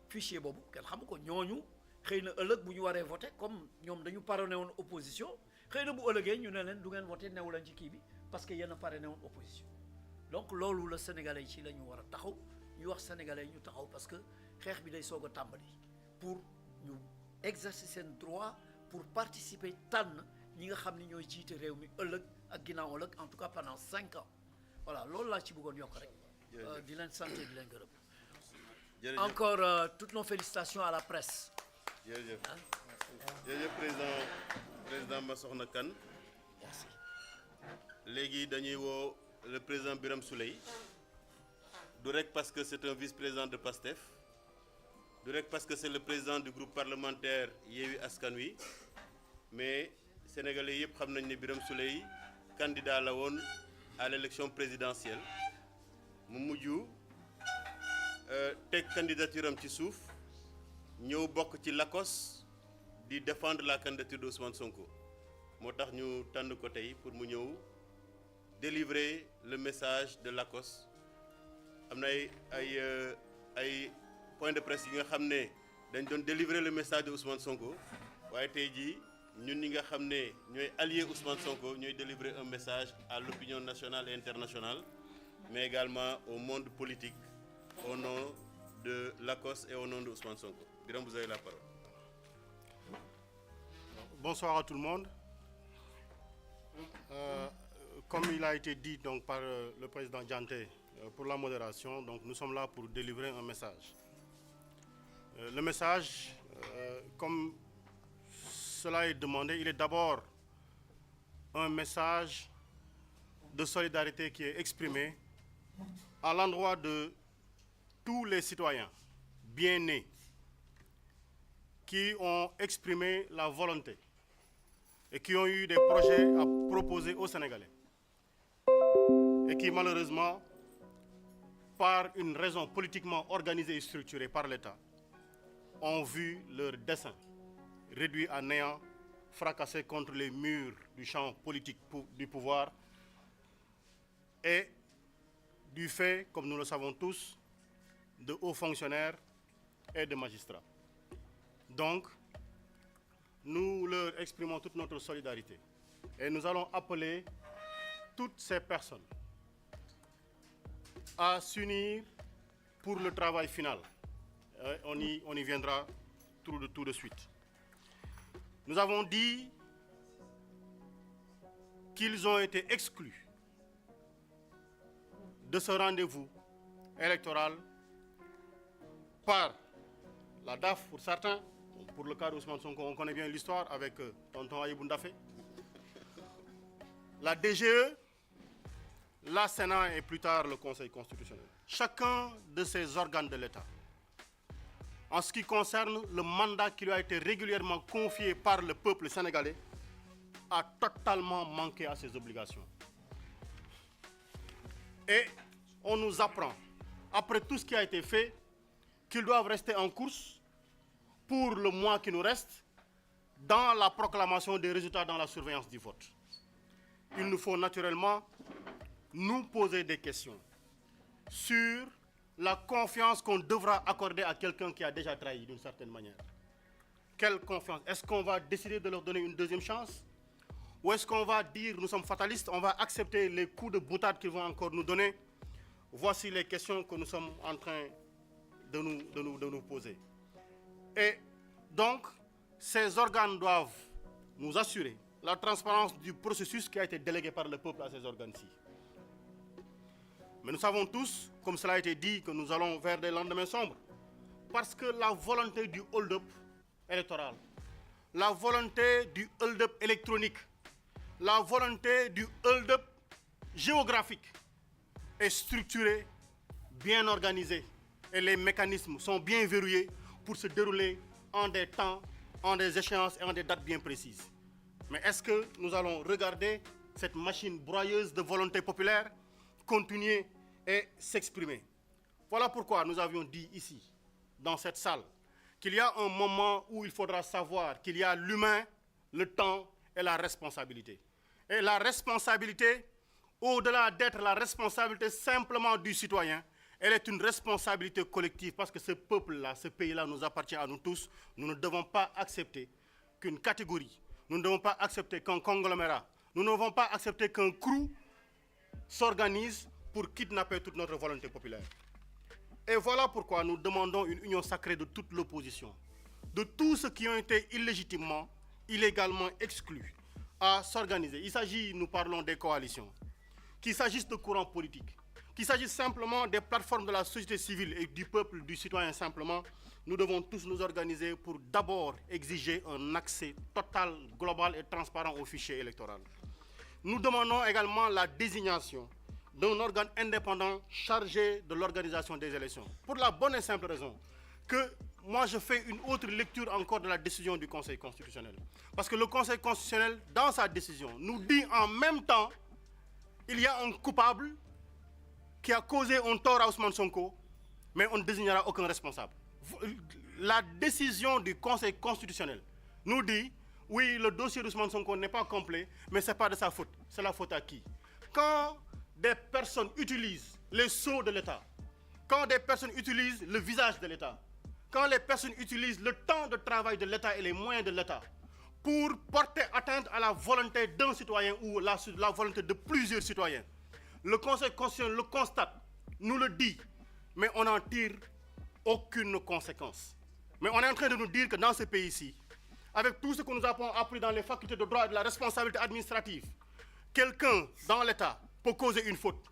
fichier boobu kenn xamu ko ñooñu xëy na ëllëg bu ñu waree voté comme ñoom dañu parrainé woon opposition xëy na bu ëllëgee ñu ne leen du ngeen voté newu leen ci kii bi parce que yéen a parrainé woon opposition donc loolu la sénégalais yi ci la ñu war a taxaw ñu wax sénégalais yi ñu taxaw parce que xeex bi day soog a tàmbali pour ñu exercer seen droit pour participer tànn ñi nga xam ni ñooy jiite réew mi ëllëg ak ginnaaw ëllëg en tout cas pendant 5 ans voilà loolu laa ci bëggoon yokk rek di leen sant di leen gërëm encore toutes nos félicitations à la presse jërëjëf jërëjëf président Massokhna Kane merci léegi dañuy woo le président Birame Souleye du rek parce que c'est un vice-président de PASTEF du rek parce que c'est le président du groupe parlementaire Yewwi Askan Wi mais sénégalais yëpp xam nañ ne Birame Souleye candidat la woon à l'élection présidentielle mu mujj teg candidature am ci suuf ñëw bokk ci l'ACOS di défendre la candidature d'Ousmane Sonko moo tax ñu tànn ko tey pour mu ñëw délivrer le message de l'ACOS am na ay point de presse yi nga xam ne dañ doon délivrer le message de Ousmane Sonko waaye tey jii ñun ñi nga xam ne ñooy allié Ousmane Sonko ñooy délivrer un message à l'opinion nationale et internationale mais également au monde politique au nom de l'ACOS et au nom de Ousmane Sonko. Birame, vous avez la parole. Bonsoir à tout le monde. Comme il a été dit donc par le président Dianté pour la modération, donc nous sommes là pour délivrer un message. Le message, comme cela est demandé, il est d'abord un message de solidarité qui est exprimé à l'endroit de tous les citoyens bien nés qui ont exprimé la volonté et qui ont eu des projets à proposer aux Sénégalais et qui malheureusement, par une raison politiquement organisée et structurée par l'État, ont vu leur dessein réduit à néant, fracassé contre les murs du champ politique du pouvoir et du fait, comme nous le savons tous, de hauts fonctionnaires et de magistrats. Donc, nous leur exprimons toute notre solidarité et nous allons appeler toutes ces personnes à s'unir pour le travail final. On y viendra tout de suite. Nous avons dit qu'ils ont été exclus de ce rendez-vous électoral par la DAF pour certains. Pour le cas d'Ousmane Sonko, on connaît bien l'histoire avec tonton Ayibou Ndafé. La DGE, la Sénat et plus tard le Conseil constitutionnel. Chacun de ces organes de l'État, en ce qui concerne le mandat qui lui a été régulièrement confié par le peuple sénégalais, a totalement manqué à ses obligations. Et on nous apprend, après tout ce qui a été fait, qu'ils doivent rester en course pour le mois qui nous reste dans la proclamation des résultats dans la surveillance du vote. Il nous faut naturellement nous poser des questions sur la confiance qu'on devra accorder à quelqu'un qui a déjà trahi d'une certaine manière. Quelle confiance? Est-ce qu'on va décider de leur donner une deuxième chance? Ou est-ce qu'on va dire, nous sommes fatalistes, on va accepter les coups de boutade qu'ils vont encore nous donner? Voici les questions que nous sommes en train de nous poser. Et donc, ces organes doivent nous assurer la transparence du processus qui a été délégué par le peuple à ces organes-ci. Mais nous savons tous, comme cela a été dit, que nous allons vers des lendemains sombres, parce que la volonté du hold-up électoral, la volonté du hold-up électronique, la volonté du hold-up géographique est structurée, bien organisée, et les mécanismes sont bien verrouillés pour se dérouler en des temps, en des échéances et en des dates bien précises. Mais est-ce que nous allons regarder cette machine broyeuse de volonté populaire continuer et s'exprimer? Voilà pourquoi nous avions dit ici, dans cette salle, qu'il y a un moment où il faudra savoir qu'il y a l'humain, le temps et la responsabilité. Et la responsabilité, au-delà d'être la responsabilité simplement du citoyen, elle est une responsabilité collective parce que ce peuple-là, ce pays-là nous appartient à nous tous. Nous ne devons pas accepter qu'une catégorie, nous ne devons pas accepter qu'un conglomérat, nous ne devons pas accepter qu'un crew s'organise pour kidnapper toute notre volonté populaire. Et voilà pourquoi nous demandons une union sacrée de toute l'opposition, de tous ceux qui ont été illégitimement, illégalement exclus, à s'organiser. Il s'agit, nous parlons des coalitions, qu'il s'agisse de courants politiques, qu'il s'agisse simplement des plateformes de la société civile et du peuple, du citoyen simplement, nous devons tous nous organiser pour d'abord exiger un accès total, global et transparent au fichier électoral. Nous demandons également la désignation d'un organe indépendant chargé de l'organisation des élections. Pour la bonne et simple raison que moi je fais une autre lecture encore de la décision du Conseil constitutionnel. Parce que le Conseil constitutionnel, dans sa décision, nous dit en même temps qu'il y a un coupable qui a causé un tort à Ousmane Sonko, mais on ne désignera aucun responsable. La décision du Conseil constitutionnel nous dit, oui, le dossier d'Ousmane Sonko n'est pas complet, mais ce n'est pas de sa faute. C'est la faute à qui? Quand des personnes utilisent les sceaux de l'État, quand des personnes utilisent le visage de l'État, quand les personnes utilisent le temps de travail de l'État et les moyens de l'État pour porter atteinte à la volonté d'un citoyen ou la volonté de plusieurs citoyens, le Conseil constitutionnel le constate, nous le dit, mais on n'en tire aucune conséquence. Mais on est en train de nous dire que dans ce pays-ci, avec tout ce que nous avons appris dans les facultés de droit et de la responsabilité administrative, quelqu'un dans l'État peut causer une faute,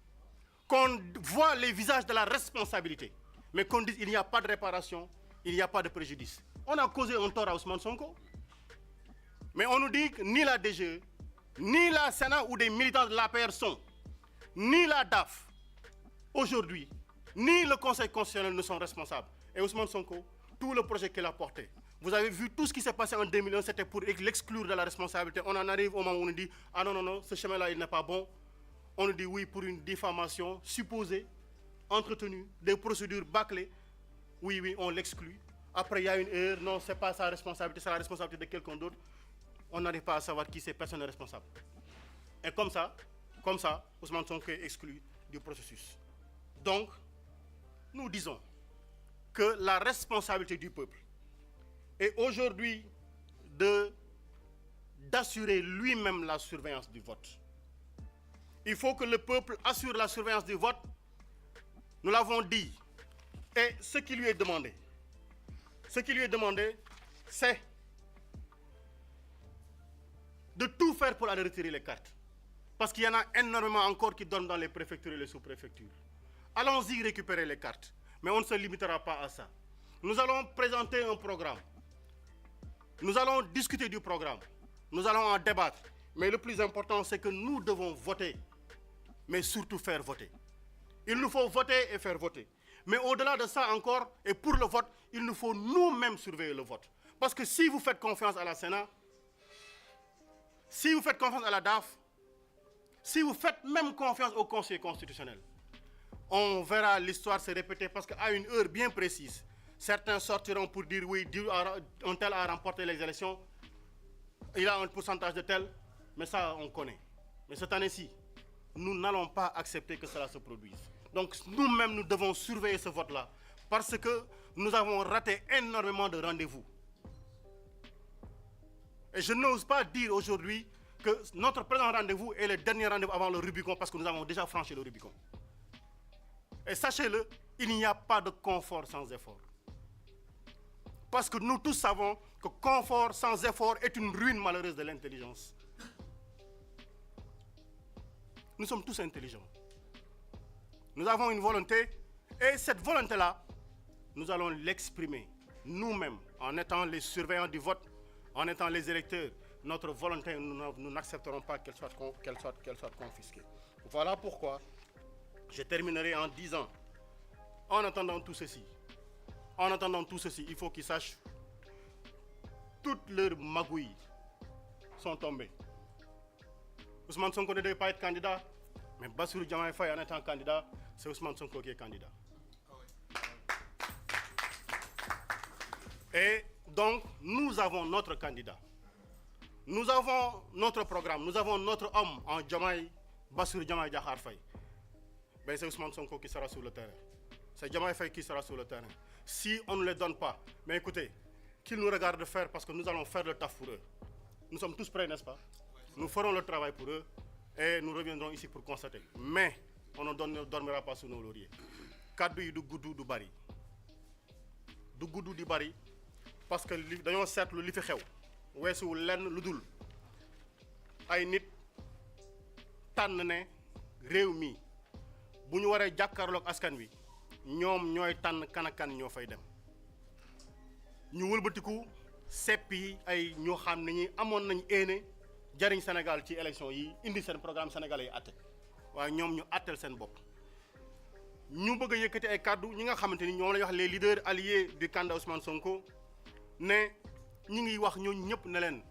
qu'on voit les visages de la responsabilité, mais qu'on dise qu'il n'y a pas de réparation, il n'y a pas de préjudice. On a causé un tort à Ousmane Sonko, mais on nous dit que ni la DGE, ni la Sénat ou des militants de l'APR sont, ni la DAF, aujourd'hui, ni le Conseil constitutionnel ne sont responsables. Et Ousmane Sonko, tout le projet qu'il a porté, vous avez vu tout ce qui s'est passé en 2001, c'était pour l'exclure de la responsabilité. On en arrive au moment où on nous dit « Ah non, non, non, ce chemin-là, il n'est pas bon ». On nous dit oui pour une diffamation supposée, entretenue, des procédures bâclées. Oui, oui, on l'exclut. Après, il y a une erreur. Non, ce n'est pas sa responsabilité, c'est la responsabilité de quelqu'un d'autre. On n'arrive pas à savoir qui c'est, personne n'est responsable. Et comme ça, Ousmane Sonko est exclu du processus. Donc, nous disons que la responsabilité du peuple est aujourd'hui d'assurer lui-même la surveillance du vote. Il faut que le peuple assure la surveillance du vote. Nous l'avons dit. Et ce qui lui est demandé, c'est de tout faire pour aller retirer les cartes. Parce qu'il y en a énormément encore qui dorment dans les préfectures et les sous-préfectures. Allons-y récupérer les cartes. Mais on ne se limitera pas à ça. Nous allons présenter un programme. Nous allons discuter du programme. Nous allons en débattre. Mais le plus important, c'est que nous devons voter. Mais surtout faire voter. Il nous faut voter et faire voter. Mais au-delà de ça encore, et pour le vote, il nous faut nous-mêmes surveiller le vote. Parce que si vous faites confiance à la Sénat, si vous faites confiance à la DAF, si vous faites même confiance au Conseil constitutionnel, on verra l'histoire se répéter parce qu'à une heure bien précise, certains sortiront pour dire oui, un tel a remporté les élections, il a un pourcentage de tel, mais ça on connaît. Mais cette année-ci, nous n'allons pas accepter que cela se produise. Donc nous-mêmes, nous devons surveiller ce vote-là parce que nous avons raté énormément de rendez-vous. Et je n'ose pas dire aujourd'hui que notre présent rendez-vous est le dernier rendez-vous avant le Rubicon parce que nous avons déjà franchi le Rubicon. Et sachez-le, il n'y a pas de confort sans effort. Parce que nous tous savons que confort sans effort est une ruine malheureuse de l'intelligence. Nous sommes tous intelligents. Nous avons une volonté et cette volonté-là, nous allons l'exprimer nous-mêmes en étant les surveillants du vote, en étant les électeurs. Notre volonté, nous n'accepterons pas qu'elle soit confisquée. Voilà pourquoi je terminerai en disant, en attendant tout ceci, il faut qu'ils sachent toutes leurs magouilles sont tombées. Ousmane Sonko ne devait pas être candidat, mais Bassirou Diomaye Faye en étant candidat, c'est Ousmane Sonko qui est candidat. Et donc, nous avons notre candidat. Nous avons notre programme, nous avons notre homme en Diomaye, Bassirou Diomaye Diakhar Faye. Ben, c'est Ousmane Sonko qui sera sur le terrain. C'est Diomaye Faye qui sera sur le terrain. Si on ne les donne pas, mais écoutez, qu'ils nous regardent faire parce que nous allons faire le taf pour eux. Nous sommes tous prêts, n'est-ce pas? Nous ferons le travail pour eux et nous reviendrons ici pour constater. Mais on ne dormira pas sous nos lauriers. Kaddu yi du gudd du bari. Du gudd di bari parce que dañoo seetlu li fi xew weesuwul lenn lu dul ay nit tànn ne réew mi bu ñu waree jàkkaarloog askan wi ñoom ñooy tànn kan ak kan ñoo fay dem ñu wëlbatiku seppi ay ñoo xam ne ñi amoon nañ éene jariñ Sénégal ci élection yi indi seen programme sénégalais yi atte waaye ñoom ñu attel seen bopp ñu bëgg a yëkkati ay kàddu ñi nga xamante ni ñoom la ñuy wax les leaders alliés du candidat Ousmane Sonko ne ñi ngi wax ñooñu ñëpp ne leen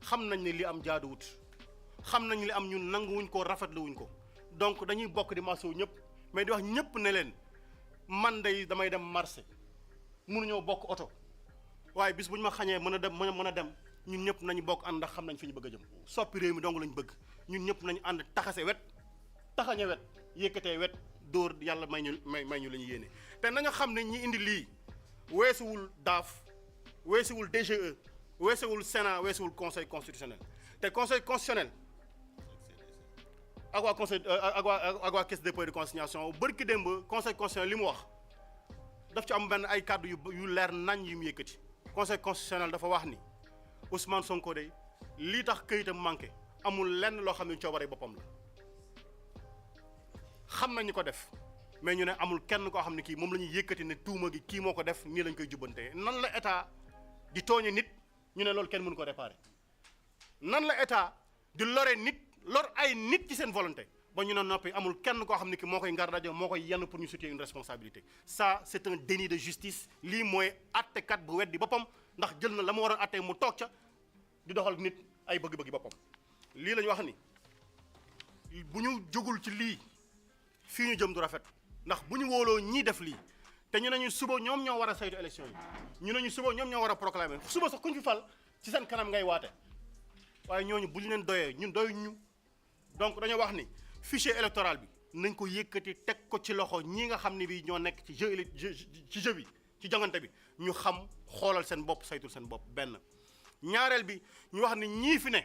xam nañ ne li am jaaduwut xam nañ li am ñun nanguwuñ ko rafetluwuñ ko donc dañuy bokk di masawu ñëpp mais di wax ñëpp ne leen man day damay dem marché mënuñoo bokk oto waaye bis bu ñu ma xañee mën a dem ñun ñëpp nañu bokk ànd ndax xam nañ fi ñu bëgg a jëm soppi réew mi dong lañ bëgg ñun ñëpp nañu ànd taxase wet taxañe wet yëkkatee wet dóor yàlla may ñu la ñu yéene te nañu xam ne ñi indi lii weesuwul DAF weesuwul DGE weesuwul Sénat weesuwul conseil constitutionnel te conseil constitutionnel ak waa caisse de dépôt et de consignation bërki démb conseil constitutionnel li mu wax daf ci am benn ay kàddu yu leer nañ yu mu yëkkati conseil constitutionnel dafa wax ni Ousmane Sonko de lii tax këyitam manqué amul lenn loo xam ne coobare boppam la xam nañu ko def mais ñu ne amul kenn koo xam ne kii moom la ñuy yëkkati ne tuuma gi kii moo ko def nii lañ koy jubbantee nan la état di tooñe nit ñu ne loolu kenn mënu ko réparer nan la état di lore nit lor ay nit ci seen volonté ba ñu ne noppi amul kenn koo xam ne ki moo koy ngar dajo moo koy yenn pour ñu situer une responsabilité ça c'est un déni de justice lii mooy attekat bu weddi boppam ndax jël na la ma waroon atte mu toog ca di doxal nit ay bëgg-bëggi boppam lii la ñu wax ni bu ñu jógul ci lii fii ñu jëm du rafet ndax bu ñu wóoloo ñii def lii te ñu ne ñu suba ñoom ñoo war a saytu élection yi ñu ne ñu suba ñoom ñoo war a proclamer suba sax kuñ fi fal ci seen kanam ngay waate waaye ñooñu bu ñu leen doyee ñun doyuñ ñu donc dañoo wax ni fichier électoral bi nañ ko yëkkati teg ko ci loxo ñi nga xam ne bi ñoo nekk ci jeu bi ci jongante bi ñu xam xoolal seen bopp saytul seen bopp benn ñaareel bi ñu wax ni ñii fi ne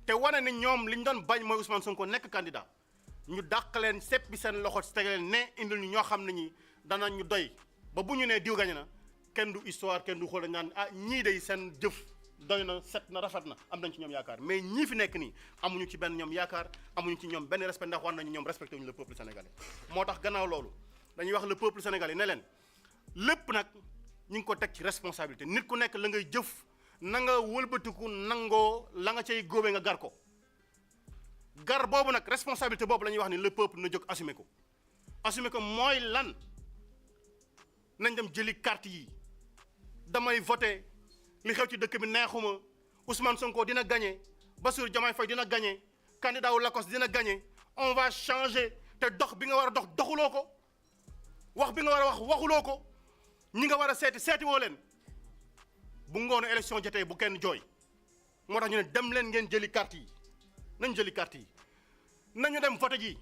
te wane ni ñoom li ñu doon bañ mooy Ousmane Sonko nekk candidat ñu dàq leen seppi seen loxo ci teg leen ne indil ñu ñoo xam ne ñi danañ ñu doy ba bu ñu nee diw gañe na kenn du histoire kenn du xool naan ah ñii day seen jëf doy na set na rafet na am nañ ci ñoom yaakaar mais ñii fi nekk nii amuñu ci benn ñoom yaakaar amuñu ci ñoom benn respect ndax war nañu ñoom respecté wuñu le peuple sénégalais moo tax gannaaw loolu dañuy wax le peuple sénégalais ne leen lépp nag ñu ngi ko teg ci responsabilité nit ku nekk la ngay jëf na nga wëlbatiku nangoo la nga cay góobee nga gar ko gar boobu nag responsabilité boobu la ñuy wax ni le peuple na jóg assumer ko mooy lan nañ dem jëli carte yi damay voté li xew ci dëkk bi neexuma Ousmane Sonko dina gagné Bassirou Diomaye Faye dina gagné candidat wu Lacoste dina gagné on va changer te dox bi nga war a dox doxuloo ko wax bi nga war a wax waxuloo ko ñi nga war a seeti woo leen bu ngoonu élection jotee bu kenn jooy moo tax ñu ne dem leen ngeen jëli carte yi nañ jëli carte yi nañu dem voté ji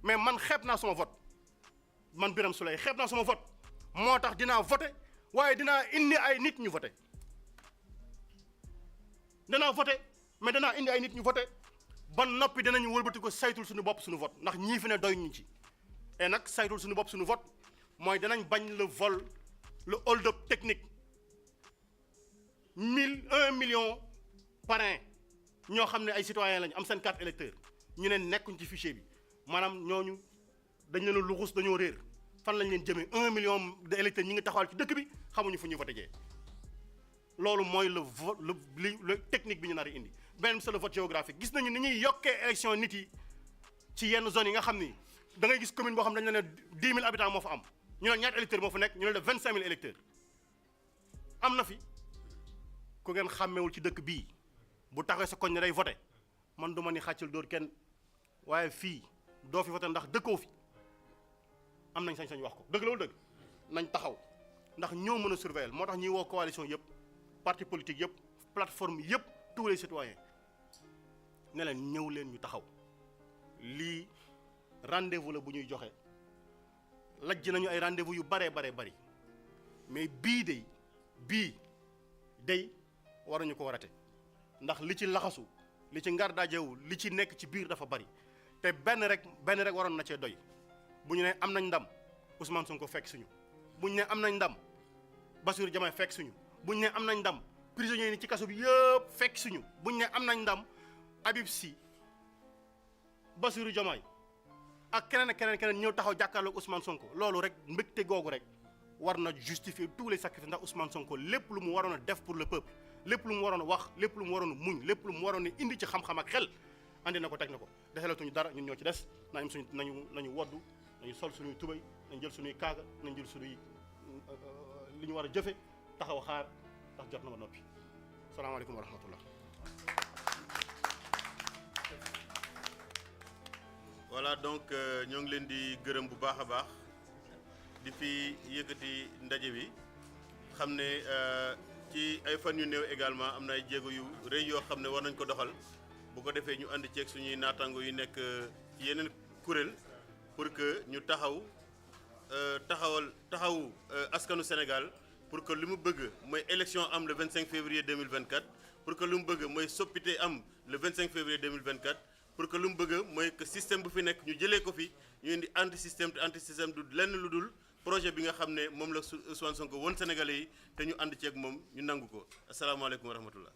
mais man xeeb naa sama vote man Birame Souleye xeeb naa sama vote moo tax dinaa voté waaye dinaa indi ay nit ñu voté danaa voté mais danaa indi ay nit ñu voté ba noppi dinañu wëlbati ko saytul suñu bopp suñu vote ndax ñii fi ne doy ñu ci et nag saytul suñu bopp suñu vote mooy danañ bañ le vol le hold up technique 1 million parrain ñoo xam ne ay citoyens lañu am seen carte électeur ñu ne nekkuñ ci fichier bi maanaam ñooñu dañ leen a luxus dañoo réer fan lañ leen jëmee 1 million de électeurs ñi ngi taxawal ci dëkk bi xamuñu fu ñuy voté jee loolu mooy le technique bi ñu nar a indi beneen c'est le vote géographique gis nañu ni ñuy yokkee élection nit yi ci yenn zones yi nga xam ni da ngay gis commune boo xam dañ ne 10 000 habitants moo fa am ñu ne ñaata électeurs moo fa nekk ñu ne 25 000 électeurs am na fi ku ngeen xàmmewul ci dëkk bii bu taxee sa koñ ne day voté man du ma ni xàccul dóor kenn waaye fii doo fi voté ndax dëkkoo fi am nañ sañ-sañ wax ko dëgg la wala dëgg nañ taxaw ndax ñoo mën a surveiller moo tax ñuy woo coalition yëpp parti politique yëpp plateforme yëpp tous les citoyens ne leen ñëw leen ñu taxaw lii rendez-vous la bu ñuy joxe lajj nañu ay rendez-vous yu baree bari mais bii day waruñu ko warate ndax li ci laxasu li ci ngar daajewu li ci nekk ci biir dafa bari te benn rek waroon na cee doy bu ñu ne am nañ ndam Ousmane Sonko fekk suñu bu ñu ne am nañ ndam Bassirou Diomaye fekk suñu bu ñu ne am nañ ndam prisonniers yi ci kaso bi yëpp fekk suñu bu ñu ne am nañ ndam Habib Sy Bassirou Diomaye ak keneen ñëw taxaw jàkkaarloog Ousmane Sonko loolu rek mbégte googu rek war na justifier tous les sacrifices ndax Ousmane Sonko lépp lu mu waroon a def pour le peuple lépp lu mu waroon a wax lépp lu mu waroon a muñ lépp lu mu waroon a indi ci xam-xam ak xel andi na ko teg na ko desalatuñu dara ñun ñoo ci des nañu woddu nañu sol suñuy tubay nañ jël suñuy kaaga nañ jël suñuy li ñu war a jëfe taxaw xaar ndax jot na ba noppi salaamaaleykum wa rahmatullah. voilà donc ñoo ngi leen di gërëm bu baax a baax di fi yëkkati ndaje bi xam ne ci ay fan yu néew également am na ay jéego yu rëy yoo xam ne war nañ ko doxal bu ko defee ñu ànd ceeg suñuy naataango yu nekk ci yeneen kuréel pour que ñu taxawu askanu Sénégal pour que li mu bëgg mooy élection am le 25 février 2024 pour que li mu bëgg mooy soppite am le 25 février 2024 pour que li mu bëgg mooy que système bu fi nekk ñu jëlee ko fi ñu indi anti système te anti système du lenn lu dul projet bi nga xam ne moom la Ousmane Sonko woon Sénégalais yi te ñu ànd ceeg moom ñu nangu ko asalaamaaleykum wa rahmatullah.